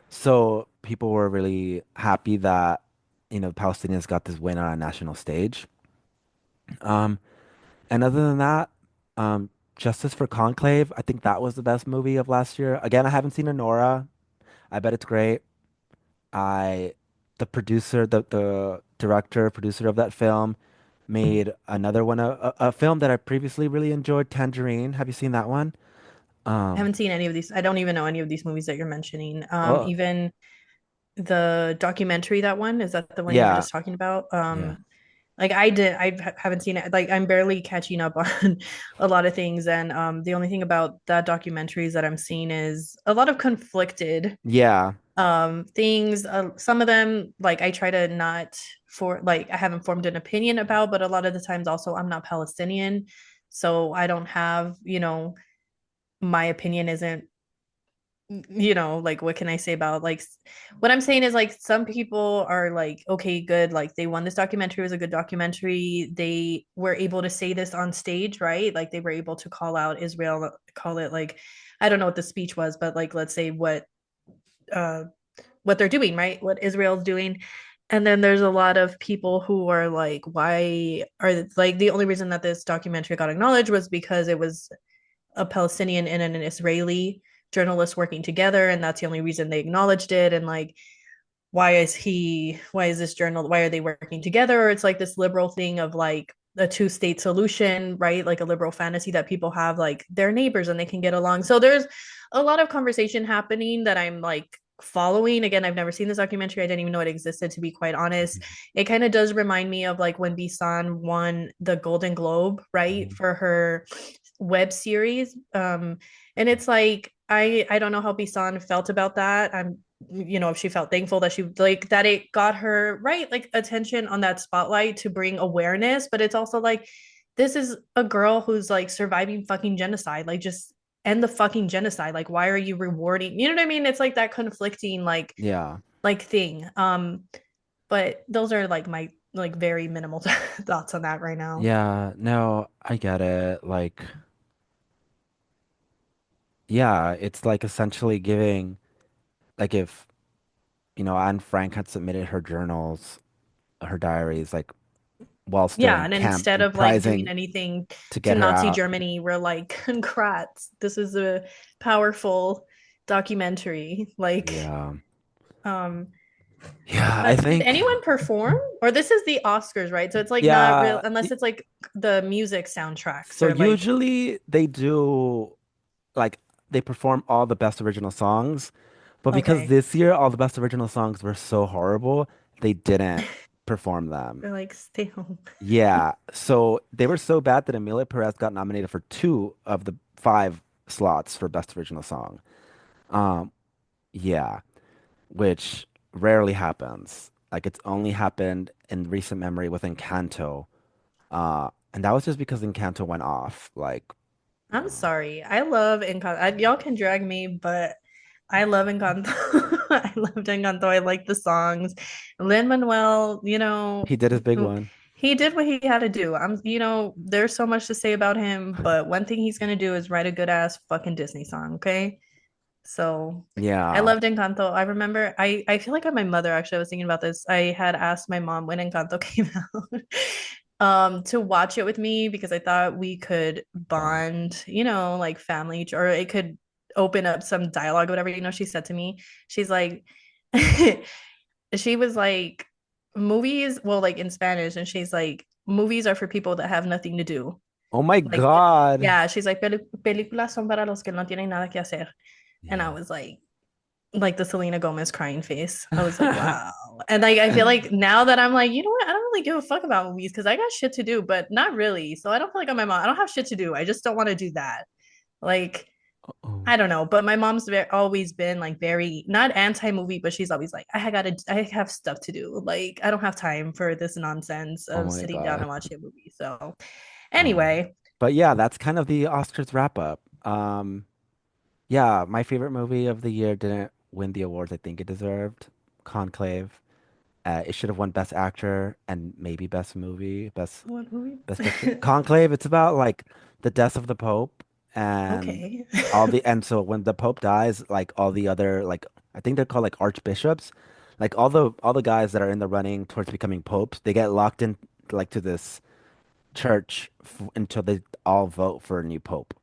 [SPEAKER 1] so people were really happy that, Palestinians got this win on a national stage. Um, and other than that, um, Justice for Conclave, I think that was the best movie of last year. Again, I haven't seen Anora. I bet it's great. I, the director, producer of that film, made another one, a film that I previously really enjoyed, Tangerine. Have you seen that one?
[SPEAKER 2] I
[SPEAKER 1] Um,
[SPEAKER 2] haven't seen any of these. I don't even know any of these movies that you're mentioning.
[SPEAKER 1] oh,
[SPEAKER 2] Even the documentary, that one, is that the one you were
[SPEAKER 1] yeah,
[SPEAKER 2] just talking about?
[SPEAKER 1] yeah,
[SPEAKER 2] Like haven't seen it. Like I'm barely catching up on a lot of things, and the only thing about that documentary is that I'm seeing is a lot of conflicted
[SPEAKER 1] yeah,
[SPEAKER 2] things. Some of them, like I try to not for like I haven't formed an opinion about, but a lot of the times also I'm not Palestinian, so I don't have, my opinion isn't, like what can I say about like what I'm saying is like some people are like, okay, good, like they won this documentary, it was a good documentary. They were able to say this on stage, right? Like they were able to call out Israel, call it like I don't know what the speech was, but like let's say uh what they're doing, right? What Israel's doing. And then there's a lot of people who are like, why are like the only reason that this documentary got acknowledged was because it was a Palestinian and an Israeli journalist working together, and that's the only reason they acknowledged it. And like, why is this journal? Why are they working together? It's like this liberal thing of like a two-state solution, right? Like a liberal fantasy that people have, like they're neighbors and they can get along. So there's a lot of conversation happening that I'm like following. Again, I've never seen this documentary. I didn't even know it existed, to be quite honest. It kind of does remind me of like when Bisan won the Golden Globe, right,
[SPEAKER 1] mhm,
[SPEAKER 2] for her web series. And it's like I don't know how Bisan felt about that. I'm, if she felt thankful that she like that it got her, right, like attention on that spotlight to bring awareness, but it's also like this is a girl who's like surviving fucking genocide. Like just end the fucking genocide. Like why are you rewarding? You know what I mean? It's like that conflicting
[SPEAKER 1] yeah,
[SPEAKER 2] like thing. But those are like my like very minimal thoughts on that right now.
[SPEAKER 1] yeah. No, I get it. Like, yeah, it's like essentially giving, like, if, Anne Frank had submitted her journals, her diaries, like, while still
[SPEAKER 2] Yeah,
[SPEAKER 1] in
[SPEAKER 2] and
[SPEAKER 1] camp,
[SPEAKER 2] instead
[SPEAKER 1] and
[SPEAKER 2] of like doing
[SPEAKER 1] prizing
[SPEAKER 2] anything
[SPEAKER 1] to
[SPEAKER 2] to
[SPEAKER 1] get her
[SPEAKER 2] Nazi
[SPEAKER 1] out.
[SPEAKER 2] Germany, we're like, congrats, this is a powerful documentary. Like,
[SPEAKER 1] Yeah.
[SPEAKER 2] um,
[SPEAKER 1] Yeah, I
[SPEAKER 2] but did
[SPEAKER 1] think,
[SPEAKER 2] anyone perform? Or this is the Oscars, right? So it's like not real
[SPEAKER 1] yeah.
[SPEAKER 2] unless it's like the music soundtracks
[SPEAKER 1] So
[SPEAKER 2] or like,
[SPEAKER 1] usually they do, like, they perform all the best original songs, but because
[SPEAKER 2] okay.
[SPEAKER 1] this year all the best original songs were so horrible, they didn't perform them.
[SPEAKER 2] They're like, stay home.
[SPEAKER 1] Yeah, so they were so bad that Emilia Perez got nominated for two of the five slots for best original song. Um, yeah, which rarely happens. Like, it's only happened in recent memory with Encanto. And that was just because Encanto went off. Like,
[SPEAKER 2] I'm sorry. I love Encanto. Y'all can drag me, but I love Encanto. I loved Encanto. I like the songs. Lin Manuel,
[SPEAKER 1] he did his big one.
[SPEAKER 2] he did what he had to do. There's so much to say about him, but one thing he's gonna do is write a good ass fucking Disney song, okay? So I
[SPEAKER 1] Yeah.
[SPEAKER 2] loved Encanto. I remember I feel like my mother actually I was thinking about this. I had asked my mom when Encanto came out to watch it with me because I thought we could bond, like family or it could open up some dialogue, whatever, she said to me. She's like she was like movies, well, like in Spanish, and she's like movies are for people that have nothing to do.
[SPEAKER 1] Oh my
[SPEAKER 2] Like
[SPEAKER 1] God.
[SPEAKER 2] yeah, she's like películas son para los que no tienen nada que hacer. And I
[SPEAKER 1] Yeah.
[SPEAKER 2] was like the Selena Gomez crying face. I was like, wow. And like I feel like now that I'm like, you know what? I don't really give a fuck about movies because I got shit to do, but not really. So I don't feel like I'm my mom. I don't have shit to do. I just don't want to do that. Like,
[SPEAKER 1] Oh,
[SPEAKER 2] I don't know. But my mom's always been like very not anti-movie, but she's always like, I have stuff to do. Like, I don't have time for this nonsense
[SPEAKER 1] oh
[SPEAKER 2] of
[SPEAKER 1] my
[SPEAKER 2] sitting down
[SPEAKER 1] God.
[SPEAKER 2] and watching a movie. So
[SPEAKER 1] Um,
[SPEAKER 2] anyway,
[SPEAKER 1] but yeah, that's kind of the Oscars wrap up. Yeah, my favorite movie of the year didn't win the awards I think it deserved. Conclave. It should have won Best Actor and maybe Best Movie,
[SPEAKER 2] What movie?
[SPEAKER 1] Best Picture. Conclave. It's about like the death of the Pope and
[SPEAKER 2] Okay.
[SPEAKER 1] and so when the Pope dies, like all the other like I think they're called like archbishops, like all the guys that are in the running towards becoming popes, they get locked in like to this church until they all vote for a new pope.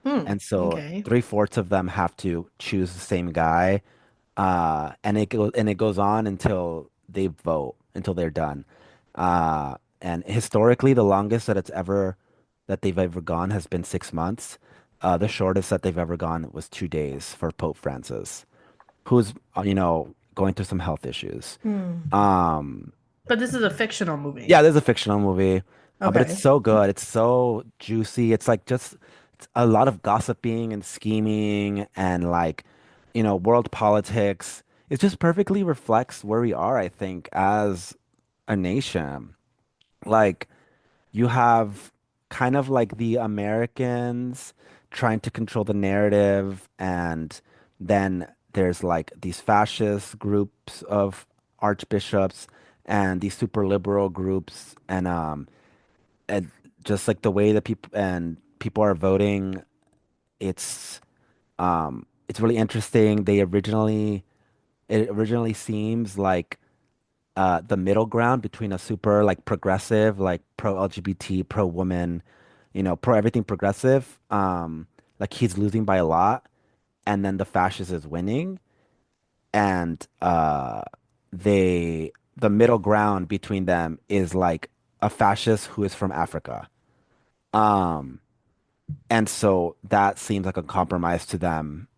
[SPEAKER 2] Hmm.
[SPEAKER 1] And so
[SPEAKER 2] Okay.
[SPEAKER 1] three-fourths of them have to choose the same guy. And it goes on until they vote, until they're done. And historically, the longest that they've ever gone has been 6 months. The shortest that they've ever gone was 2 days for Pope Francis, who's, going through some health issues.
[SPEAKER 2] Hmm.
[SPEAKER 1] Um,
[SPEAKER 2] But this is a fictional movie.
[SPEAKER 1] yeah, there's a fictional movie, but it's
[SPEAKER 2] Okay.
[SPEAKER 1] so good. It's so juicy. It's like just it's a lot of gossiping and scheming and like, world politics. It just perfectly reflects where we are, I think, as a nation. Like you have kind of like the Americans trying to control the narrative, and then there's like these fascist groups of archbishops and these super liberal groups, and just like the way that people are voting, it's really interesting. It originally seems like the middle ground between a super like progressive, like pro LGBT, pro woman, pro everything progressive. Like he's losing by a lot, and then the fascist is winning, and the middle ground between them is like a fascist who is from Africa. Um, and so that seems like a compromise to them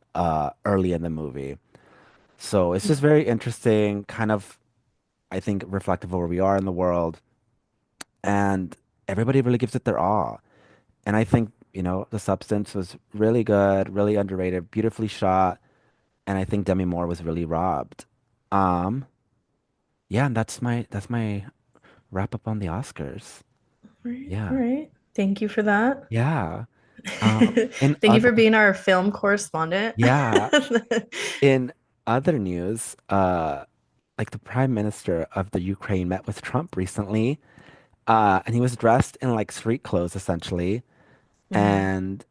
[SPEAKER 1] early in the movie. So it's just very interesting, kind of, I think, reflective of where we are in the world. And everybody really gives it their all. And I think, The Substance was really good, really underrated, beautifully shot, and I think Demi Moore was really robbed. Um, yeah, and that's my wrap up on the Oscars.
[SPEAKER 2] All right. All
[SPEAKER 1] Yeah.
[SPEAKER 2] right. Thank you for that.
[SPEAKER 1] Yeah. In
[SPEAKER 2] Thank you for
[SPEAKER 1] other
[SPEAKER 2] being our film correspondent.
[SPEAKER 1] yeah, in other news, like the Prime Minister of the Ukraine met with Trump recently, and he was dressed in like street clothes essentially.
[SPEAKER 2] Mhm.
[SPEAKER 1] And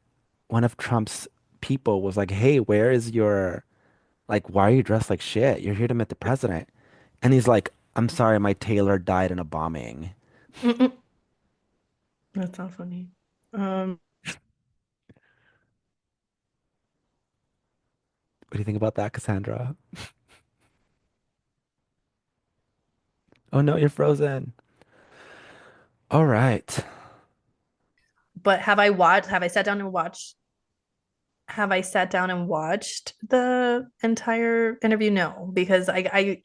[SPEAKER 1] one of Trump's people was like, "Hey, where is your like? Why are you dressed like shit? You're here to meet the president." And he's like, "I'm sorry, my tailor died in a bombing."
[SPEAKER 2] Mm-mm. That's not funny. Um,
[SPEAKER 1] What do you think about that, Cassandra? Oh no, you're frozen. All right.
[SPEAKER 2] but have I sat down and watched the entire interview? No, because I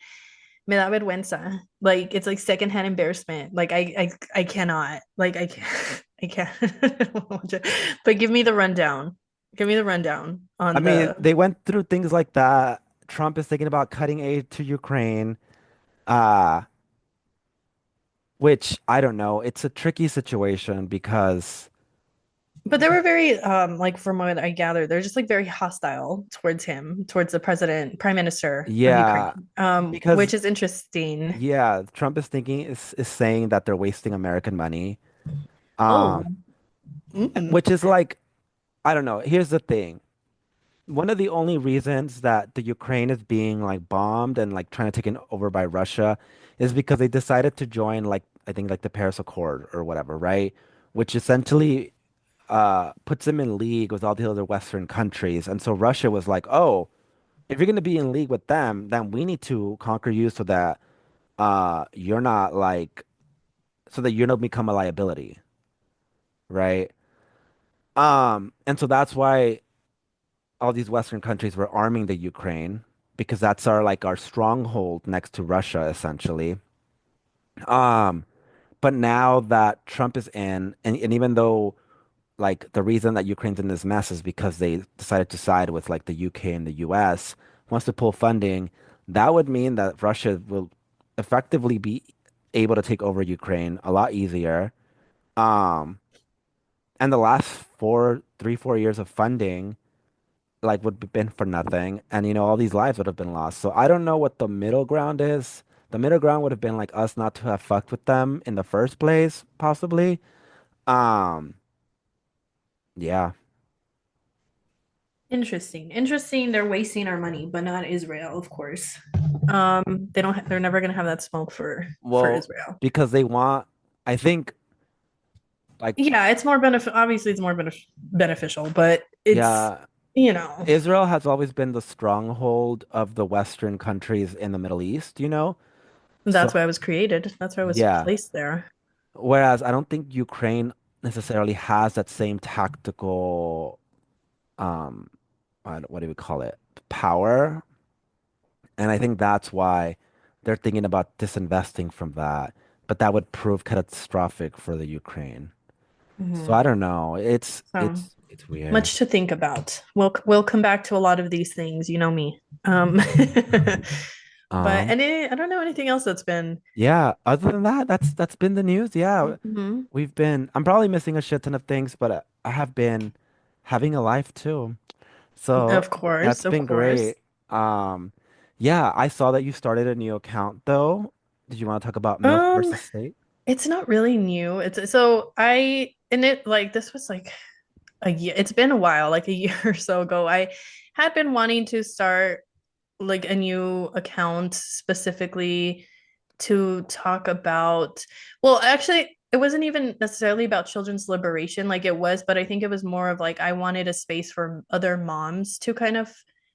[SPEAKER 2] me da vergüenza. Like it's like secondhand embarrassment. Like I cannot. Like I can't I can't watch it. But give me the rundown. Give me the rundown
[SPEAKER 1] I
[SPEAKER 2] on
[SPEAKER 1] mean,
[SPEAKER 2] the
[SPEAKER 1] they went through things like that. Trump is thinking about cutting aid to Ukraine, uh, which I don't know. It's a tricky situation because,
[SPEAKER 2] but they were very like from what I gather, they're just like very hostile towards him, towards the prime minister of
[SPEAKER 1] yeah,
[SPEAKER 2] Ukraine. Which
[SPEAKER 1] because
[SPEAKER 2] is interesting.
[SPEAKER 1] yeah, Trump is saying that they're wasting American money.
[SPEAKER 2] Oh.
[SPEAKER 1] Um,
[SPEAKER 2] Mm.
[SPEAKER 1] which is like, I don't know. Here's the thing. One of the only reasons that the Ukraine is being like bombed and like trying to take it over by Russia is because they decided to join like I think like the Paris Accord or whatever, right? Which essentially puts them in league with all the other Western countries. And so Russia was like, "Oh, if you're going to be in league with them, then we need to conquer you so that you're not like so that you don't become a liability, right?" And so that's why all these Western countries were arming the Ukraine because that's our stronghold next to Russia, essentially. Um, but now that Trump is in, and even though like the reason that Ukraine's in this mess is because they decided to side with like the UK and the US, wants to pull funding, that would mean that Russia will effectively be able to take over Ukraine a lot easier. Um, and the last 4 years of funding like would have been for nothing, and all these lives would have been lost. So I don't know what the middle ground is, The middle ground would have been like us not to have fucked with them in the first place, possibly. Um, yeah.
[SPEAKER 2] Interesting. Interesting. They're wasting our money, but not Israel, of course. They don't. They're never gonna have that smoke for
[SPEAKER 1] Well,
[SPEAKER 2] Israel.
[SPEAKER 1] because they want, I think, like,
[SPEAKER 2] Yeah, it's more benefit. Obviously, it's more beneficial, but it's
[SPEAKER 1] yeah,
[SPEAKER 2] you know
[SPEAKER 1] Israel has always been the stronghold of the Western countries in the Middle East, you know?
[SPEAKER 2] that's why
[SPEAKER 1] So,
[SPEAKER 2] I was created. That's why I was
[SPEAKER 1] yeah.
[SPEAKER 2] placed there.
[SPEAKER 1] Whereas I don't think Ukraine necessarily has that same tactical, um, what do we call it? Power. And I think that's why they're thinking about disinvesting from that. But that would prove catastrophic for the Ukraine. So I
[SPEAKER 2] Mhm.
[SPEAKER 1] don't know. It's
[SPEAKER 2] So
[SPEAKER 1] it's weird.
[SPEAKER 2] much to think about. We'll come back to a lot of these things. You know me. But
[SPEAKER 1] Um,
[SPEAKER 2] I don't know anything else that's been.
[SPEAKER 1] yeah, other than that, that's been the news. Yeah.
[SPEAKER 2] Mhm.
[SPEAKER 1] I'm probably missing a shit ton of things, but I have been having a life too. So
[SPEAKER 2] Of course,
[SPEAKER 1] that's
[SPEAKER 2] of
[SPEAKER 1] been
[SPEAKER 2] course.
[SPEAKER 1] great. Um, yeah, I saw that you started a new account though. Did you want to talk about Myth
[SPEAKER 2] Um,
[SPEAKER 1] versus State?
[SPEAKER 2] it's not really new. It's so I and it like this was like a year. It's been a while, like a year or so ago. I had been wanting to start like a new account specifically to talk about, well, actually, it wasn't even necessarily about children's liberation like it was, but I think it was more of like I wanted a space for other moms to kind of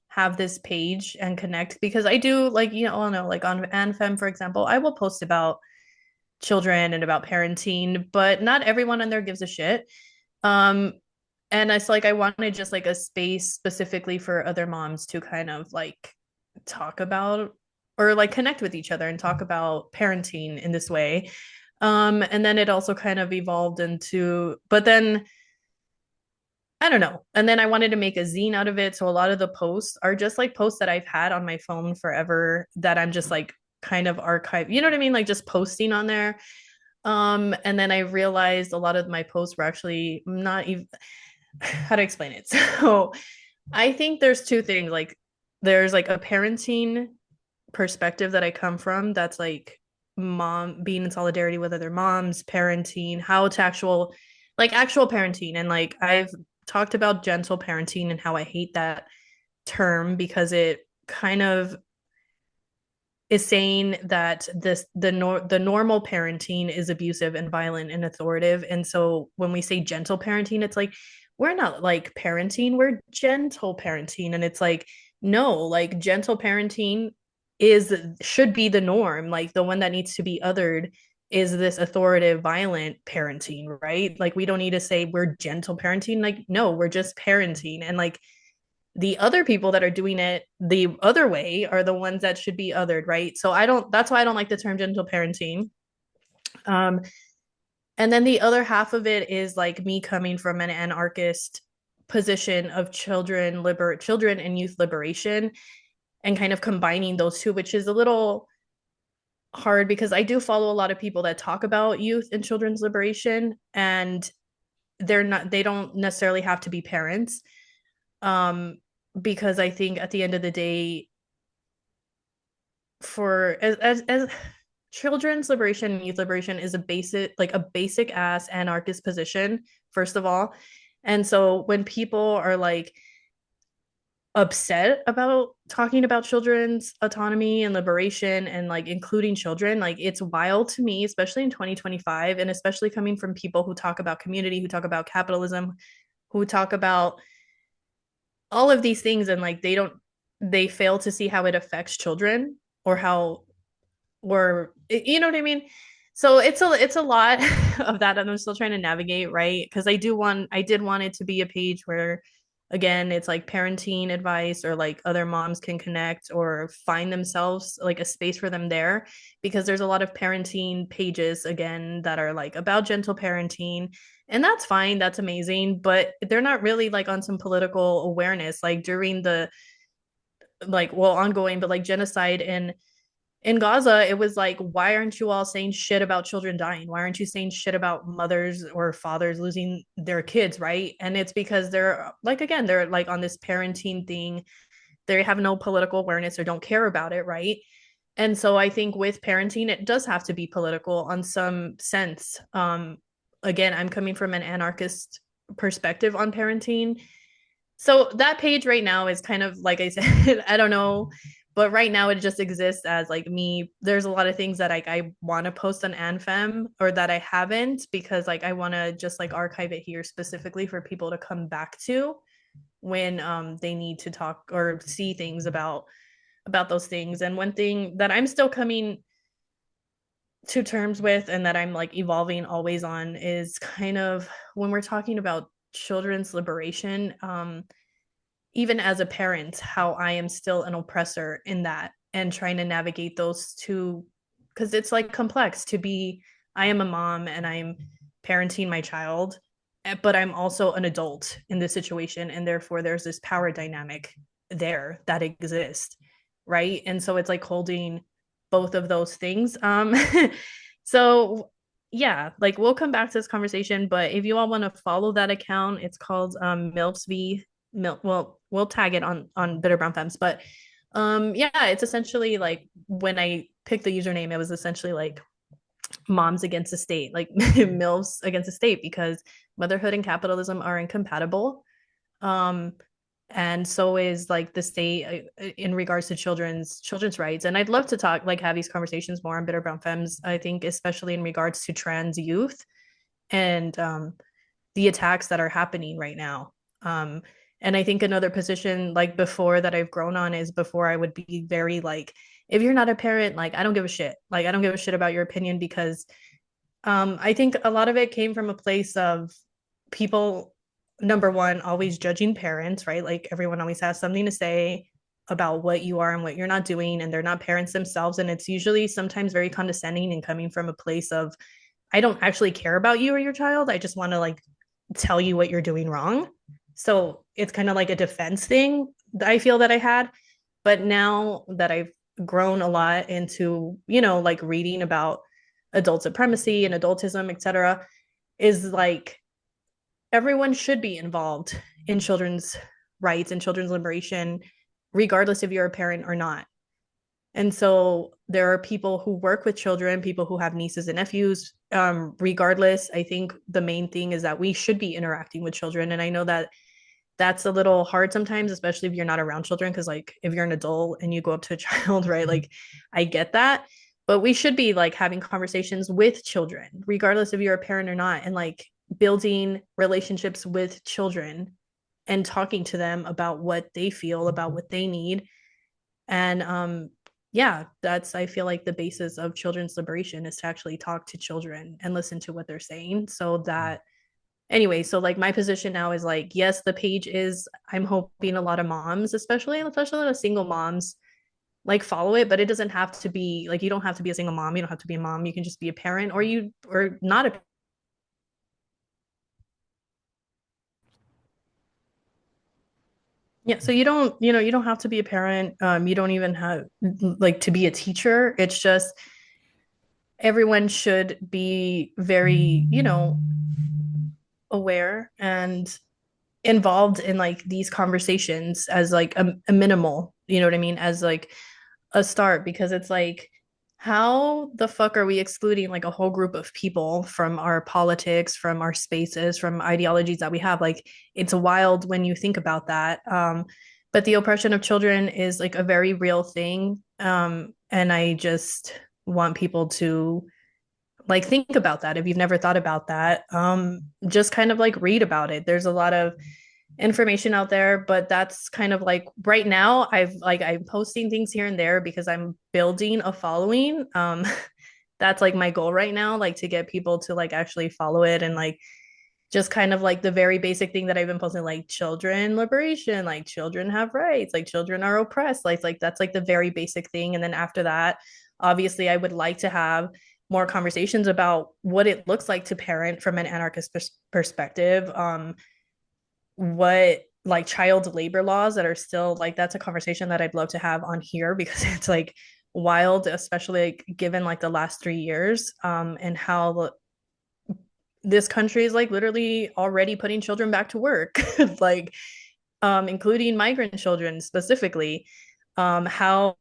[SPEAKER 2] have this page and connect because I do like, like on AnFem, for example, I will post about children and about parenting, but not everyone on there gives a shit. Um, and it's like I wanted just like a space specifically for other moms to kind of like talk about or like connect with each other and talk about parenting in this way. And then it also kind of evolved into, but then I don't know. And then I wanted to make a zine out of it. So a lot of the posts are just like posts that I've had on my phone forever that I'm just like kind of archive, you know what I mean? Like just posting on there. And then I realized a lot of my posts were actually not even how to explain it. So I think there's two things. Like there's like a parenting perspective that I come from that's like mom being in solidarity with other moms, parenting, how to actual parenting. And like I've talked about gentle parenting and how I hate that term because it kind of is saying that the normal parenting is abusive and violent and authoritative. And so when we say gentle parenting, it's like we're not like parenting, we're gentle parenting. And it's like, no, like gentle parenting is should be the norm. Like the one that needs to be othered is this authoritative, violent parenting, right? Like we don't need to say we're gentle parenting. Like, no, we're just parenting. And like the other people that are doing it the other way are the ones that should be othered, right? So I don't, that's why I don't like the term gentle parenting. Um, and then the other half of it is like me coming from an anarchist position of children and youth liberation and kind of combining those two, which is a little hard because I do follow a lot of people that talk about youth and children's liberation and they don't necessarily have to be parents. Um, because I think at the end of the day, for as children's liberation and youth liberation is a basic ass anarchist position, first of all. And so when people are like upset about talking about children's autonomy and liberation and like including children, like it's wild to me, especially in 2025 and especially coming from people who talk about community, who talk about capitalism, who talk about all of these things, and like they fail to see how it affects children or how or you know what I mean? So it's a lot of that and I'm still trying to navigate, right? Because I did want it to be a page where again it's like parenting advice or like other moms can connect or find themselves like a space for them there because there's a lot of parenting pages again that are like about gentle parenting, and that's fine, that's amazing, but they're not really like on some political awareness like during the like well ongoing but like genocide in Gaza, it was like, why aren't you all saying shit about children dying? Why aren't you saying shit about mothers or fathers losing their kids, right? And it's because they're like, again, they're like on this parenting thing. They have no political awareness or don't care about it, right? And so I think with parenting, it does have to be political on some sense. Again, I'm coming from an anarchist perspective on parenting. So that page right now is kind of like I said, I don't know, but right now it just exists as like me. There's a lot of things that I want to post on AnFem or that I haven't because like I want to just like archive it here specifically for people to come back to when they need to talk or see things about those things. And one thing that I'm still coming to terms with and that I'm like evolving always on is kind of when we're talking about children's liberation, even as a parent, how I am still an oppressor in that and trying to navigate those two because it's like complex to be. I am a mom and I'm parenting my child, but I'm also an adult in this situation. And therefore, there's this power dynamic there that exists. Right. And so it's like holding both of those things. So yeah, like we'll come back to this conversation, but if you all want to follow that account, it's called MILFs v well, we'll tag it on Bitter Brown Femmes, but yeah, it's essentially like when I picked the username, it was essentially like moms against the state, like MILFs against the state, because motherhood and capitalism are incompatible. Um, and so is like the state in regards to children's rights. And I'd love to talk like have these conversations more on Bitter Brown Femmes. I think especially in regards to trans youth and the attacks that are happening right now. Um, and I think another position like before that I've grown on is before I would be very like, if you're not a parent, like I don't give a shit. Like I don't give a shit about your opinion because I think a lot of it came from a place of people, number one, always judging parents, right? Like everyone always has something to say about what you are and what you're not doing, and they're not parents themselves. And it's usually sometimes very condescending and coming from a place of, I don't actually care about you or your child. I just want to like tell you what you're doing wrong. So it's kind of like a defense thing that I feel that I had. But now that I've grown a lot into, like reading about adult supremacy and adultism, etc., is like everyone should be involved in children's rights and children's liberation, regardless if you're a parent or not. And so there are people who work with children, people who have nieces and nephews. Regardless, I think the main thing is that we should be interacting with children. And I know that that's a little hard sometimes, especially if you're not around children. Cause like if you're an adult and you go up to a child, right? Like I get that. But we should be like having conversations with children, regardless if you're a parent or not, and like building relationships with children and talking to them about what they feel, about what they need. And yeah, that's I feel like the basis of children's liberation is to actually talk to children and listen to what they're saying so that anyway, so like my position now is like, yes, the page is, I'm hoping a lot of moms, especially a lot of single moms, like follow it, but it doesn't have to be like, you don't have to be a single mom. You don't have to be a mom. You can just be a parent or not a, yeah. So you don't have to be a parent. You don't even have like to be a teacher. It's just everyone should be very, aware and involved in like these conversations as like a minimal, you know what I mean, as like a start, because it's like how the fuck are we excluding like a whole group of people from our politics, from our spaces, from ideologies that we have? Like it's wild when you think about that. But the oppression of children is like a very real thing. And I just want people to like think about that if you've never thought about that. Just kind of like read about it. There's a lot of information out there, but that's kind of like right now I'm posting things here and there because I'm building a following. That's like my goal right now, like to get people to like actually follow it and like just kind of like the very basic thing that I've been posting, like children liberation, like children have rights, like children are oppressed, like that's like the very basic thing. And then after that, obviously I would like to have more conversations about what it looks like to parent from an anarchist perspective. What like child labor laws that are still like, that's a conversation that I'd love to have on here because it's like wild, especially like, given like the last 3 years, and how this country is like literally already putting children back to work, like including migrant children specifically. How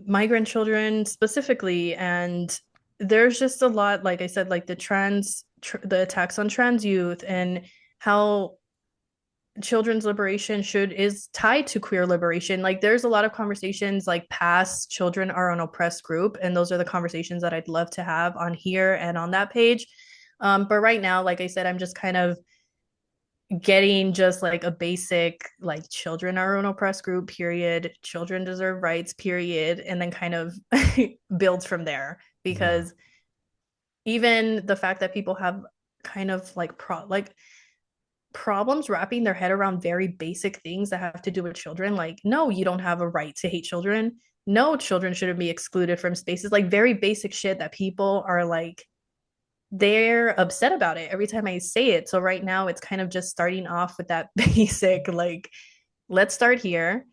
[SPEAKER 2] migrant children specifically. And there's just a lot, like I said, like the attacks on trans youth and how children's liberation should is tied to queer liberation. Like there's a lot of conversations like past children are an oppressed group, and those are the conversations that I'd love to have on here and on that page. But right now, like I said, I'm just kind of getting just like a basic like children are an oppressed group, period, children deserve rights, period, and then kind of builds from there.
[SPEAKER 1] Yeah.
[SPEAKER 2] Because even the fact that people have kind of like problems wrapping their head around very basic things that have to do with children, like no, you don't have a right to hate children, no, children shouldn't be excluded from spaces, like very basic shit that people are like they're upset about it every time I say it. So right now it's kind of just starting off with that basic, like, let's start here.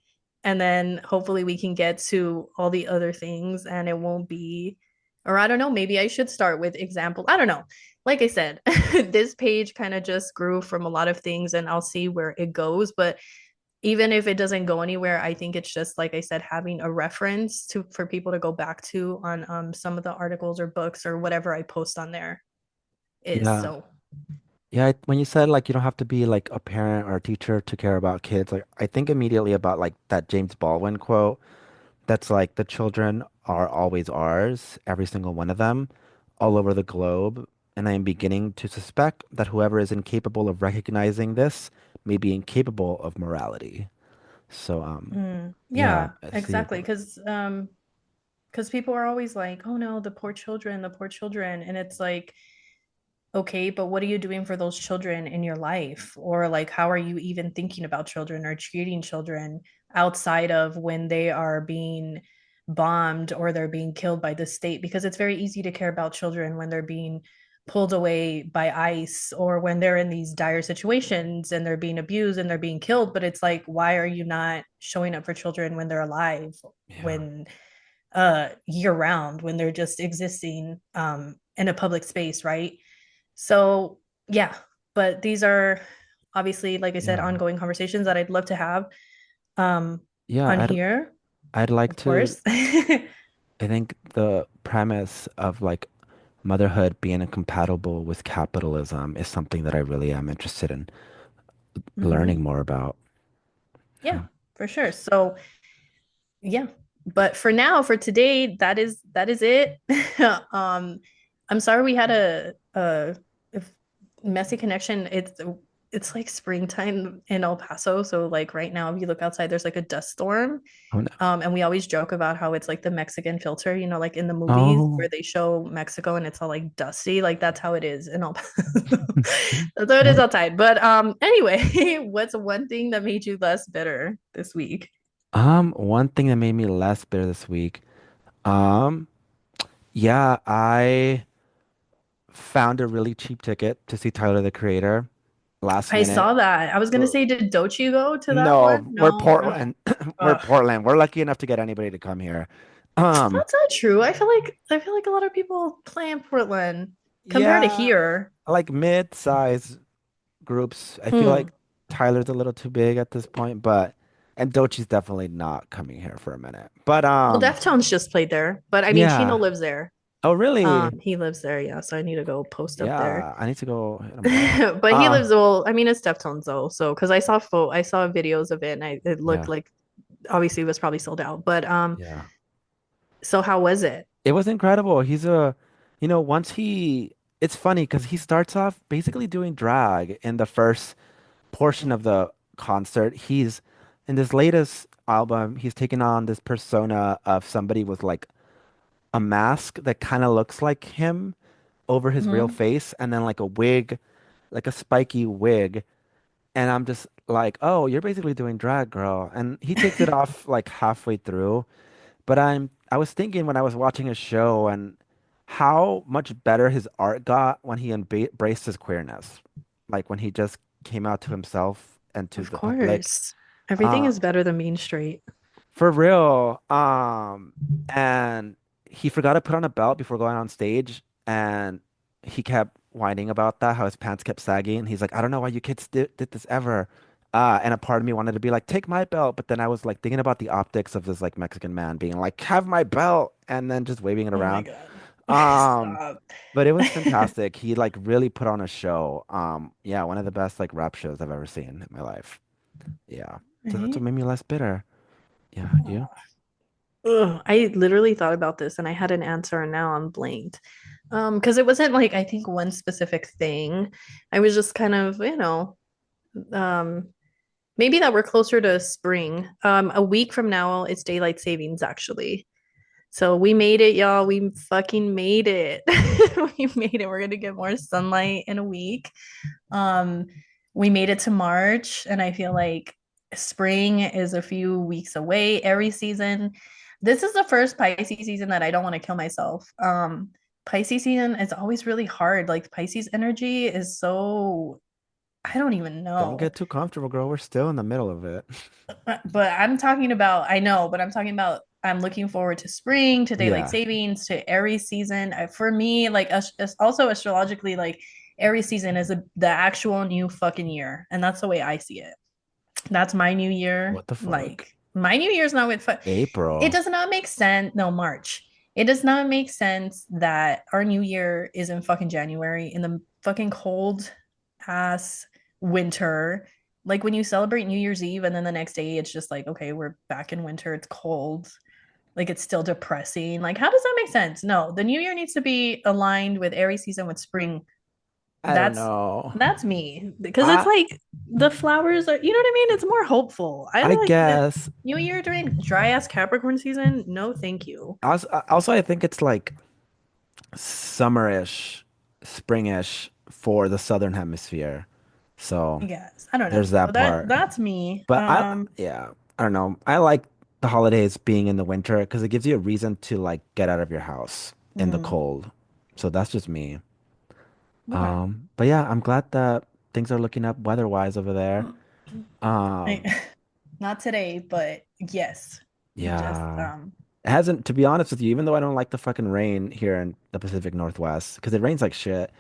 [SPEAKER 2] And then hopefully we can get to all the other things and it won't be, or I don't know, maybe I should start with example. I don't know. Like I said, this page kind of just grew from a lot of things and I'll see where it goes. But even if it doesn't go anywhere, I think it's just like I said, having a reference to for people to go back to on some of the articles or books or whatever I post on there is
[SPEAKER 1] Yeah.
[SPEAKER 2] so.
[SPEAKER 1] Yeah, when you said like you don't have to be like a parent or a teacher to care about kids, like I think immediately about like that James Baldwin quote that's like the children are always ours, every single one of them, all over the globe, and I am beginning to suspect that whoever is incapable of recognizing this may be incapable of morality. So yeah,
[SPEAKER 2] Yeah,
[SPEAKER 1] I see.
[SPEAKER 2] exactly. Because people are always like, oh no, the poor children. And it's like, okay, but what are you doing for those children in your life? Or like, how are you even thinking about children or treating children outside of when they are being bombed or they're being killed by the state? Because it's very easy to care about children when they're being pulled away by ICE or when they're in these dire situations and they're being abused and they're being killed. But it's like, why are you not showing up for children when they're alive,
[SPEAKER 1] Yeah.
[SPEAKER 2] when year round, when they're just existing in a public space, right? So yeah, but these are obviously, like I said,
[SPEAKER 1] Yeah.
[SPEAKER 2] ongoing conversations that I'd love to have um,
[SPEAKER 1] Yeah,
[SPEAKER 2] on here,
[SPEAKER 1] I'd like
[SPEAKER 2] of
[SPEAKER 1] to.
[SPEAKER 2] course.
[SPEAKER 1] I think the premise of like motherhood being incompatible with capitalism is something that I really am interested in learning
[SPEAKER 2] Hmm.
[SPEAKER 1] more about.
[SPEAKER 2] Yeah,
[SPEAKER 1] Yeah.
[SPEAKER 2] for sure. So yeah, but for now, for today, that is it. um, I'm sorry we had a messy connection. It's like springtime in El Paso, so like right now, if you look outside, there's like a dust storm.
[SPEAKER 1] Oh no.
[SPEAKER 2] And we always joke about how it's like the Mexican filter, like in the movies where
[SPEAKER 1] Oh.
[SPEAKER 2] they show Mexico and it's all like dusty. Like that's how it is in El Paso. That's how it is
[SPEAKER 1] Oh.
[SPEAKER 2] outside. But anyway, what's one thing that made you less bitter this week?
[SPEAKER 1] One thing that made me less bitter this week. Um, yeah, I found a really cheap ticket to see Tyler the Creator last
[SPEAKER 2] I
[SPEAKER 1] minute.
[SPEAKER 2] saw that. I was gonna
[SPEAKER 1] For-
[SPEAKER 2] say, did Dochi go to that one?
[SPEAKER 1] No, we're
[SPEAKER 2] No, no.
[SPEAKER 1] Portland. We're
[SPEAKER 2] Ugh.
[SPEAKER 1] Portland. We're lucky enough to get anybody to come here. Um,
[SPEAKER 2] That's not true. I feel like a lot of people play in Portland compared to
[SPEAKER 1] yeah,
[SPEAKER 2] here.
[SPEAKER 1] like mid-size groups. I feel
[SPEAKER 2] Hmm.
[SPEAKER 1] like Tyler's a little too big at this point, but and Dochi's definitely not coming here for a minute. But
[SPEAKER 2] Well, Deftones just played there, but I mean, Chino
[SPEAKER 1] yeah.
[SPEAKER 2] lives there.
[SPEAKER 1] Oh, really?
[SPEAKER 2] He lives there, yeah. So I need to go post up there.
[SPEAKER 1] Yeah, I need to go hit him up.
[SPEAKER 2] But he
[SPEAKER 1] Uh,
[SPEAKER 2] lives well. I mean, it's Deftones though. So because I saw videos of it, and it looked
[SPEAKER 1] yeah,
[SPEAKER 2] like obviously it was probably sold out. But
[SPEAKER 1] yeah.
[SPEAKER 2] so how was it?
[SPEAKER 1] It was incredible. Once it's funny because he starts off basically doing drag in the first portion of the concert. In this latest album, he's taken on this persona of somebody with like a mask that kind of looks like him over his real
[SPEAKER 2] Hmm.
[SPEAKER 1] face, and then like a wig, like a spiky wig. And I'm just like, oh, you're basically doing drag, girl. And he takes it off like halfway through. But I was thinking when I was watching his show and how much better his art got when he embraced his queerness. Like when he just came out to himself and to
[SPEAKER 2] Of
[SPEAKER 1] the public.
[SPEAKER 2] course. Everything
[SPEAKER 1] Uh
[SPEAKER 2] is better than being straight.
[SPEAKER 1] for real. And he forgot to put on a belt before going on stage and he kept whining about that, how his pants kept sagging. He's like, I don't know why you kids did this ever. And a part of me wanted to be like, take my belt, but then I was like thinking about the optics of this like Mexican man being like, have my belt, and then just waving it
[SPEAKER 2] Oh my
[SPEAKER 1] around.
[SPEAKER 2] God.
[SPEAKER 1] Um,
[SPEAKER 2] Stop.
[SPEAKER 1] but it was fantastic. He like really put on a show. Yeah, one of the best like rap shows I've ever seen in my life. Yeah. So that's what
[SPEAKER 2] Right?
[SPEAKER 1] made me less bitter. Yeah, you?
[SPEAKER 2] Ugh, I literally thought about this and I had an answer and now I'm blanked. Because it wasn't like I think one specific thing. I was just kind of, um, maybe that we're closer to spring. A week from now, it's daylight savings actually. So we made it, y'all. We fucking made it. We made it. We're gonna get more sunlight in a week. Um, we made it to March, and I feel like spring is a few weeks away. Every season, this is the first Pisces season that I don't want to kill myself. Pisces season is always really hard. Like Pisces energy is so I don't even
[SPEAKER 1] Don't
[SPEAKER 2] know.
[SPEAKER 1] get too comfortable, girl. We're still in the middle of it.
[SPEAKER 2] But I'm talking about, I know, but I'm talking about, I'm looking forward to spring, to daylight
[SPEAKER 1] Yeah.
[SPEAKER 2] savings, to Aries season. For me, like, also astrologically, like, Aries season is the actual new fucking year. And that's the way I see it. That's my new year.
[SPEAKER 1] What the fuck?
[SPEAKER 2] Like, my new year's not with, it
[SPEAKER 1] April.
[SPEAKER 2] does not make sense. No, March. It does not make sense that our new year is in fucking January in the fucking cold ass winter. Like when you celebrate New Year's Eve and then the next day it's just like, okay, we're back in winter. It's cold. Like it's still depressing. Like, how does that make sense? No, the new year needs to be aligned with Aries season with spring.
[SPEAKER 1] I don't
[SPEAKER 2] That's
[SPEAKER 1] know.
[SPEAKER 2] that's me because it's
[SPEAKER 1] I
[SPEAKER 2] like the flowers are, you know what I mean? It's more hopeful. I
[SPEAKER 1] I
[SPEAKER 2] don't like the
[SPEAKER 1] guess.
[SPEAKER 2] New Year during dry ass Capricorn season. No, thank you.
[SPEAKER 1] Also, I think it's like summerish, springish for the southern hemisphere. So
[SPEAKER 2] Yes, I don't know.
[SPEAKER 1] there's that
[SPEAKER 2] That
[SPEAKER 1] part.
[SPEAKER 2] that's me.
[SPEAKER 1] But yeah, I don't know. I like the holidays being in the winter because it gives you a reason to like get out of your house in the
[SPEAKER 2] Mm,
[SPEAKER 1] cold. So that's just me.
[SPEAKER 2] okay.
[SPEAKER 1] But yeah, I'm glad that things are looking up weather-wise over there.
[SPEAKER 2] I,
[SPEAKER 1] Um,
[SPEAKER 2] not today, but yes. Just
[SPEAKER 1] yeah. It hasn't, to be honest with you, even though I don't like the fucking rain here in the Pacific Northwest, because it rains like shit,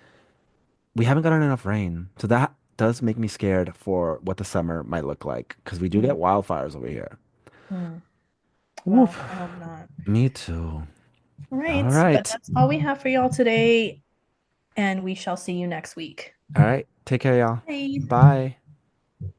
[SPEAKER 1] we haven't gotten enough rain. So that does make me scared for what the summer might look like, because we do get
[SPEAKER 2] mm,
[SPEAKER 1] wildfires over here.
[SPEAKER 2] mm.
[SPEAKER 1] Whoop.
[SPEAKER 2] Well, I hope not.
[SPEAKER 1] Me too.
[SPEAKER 2] All
[SPEAKER 1] All
[SPEAKER 2] right, but
[SPEAKER 1] right.
[SPEAKER 2] that's all we have for y'all today, and we shall see you next week.
[SPEAKER 1] All right. Take care, y'all.
[SPEAKER 2] Bye.
[SPEAKER 1] Bye.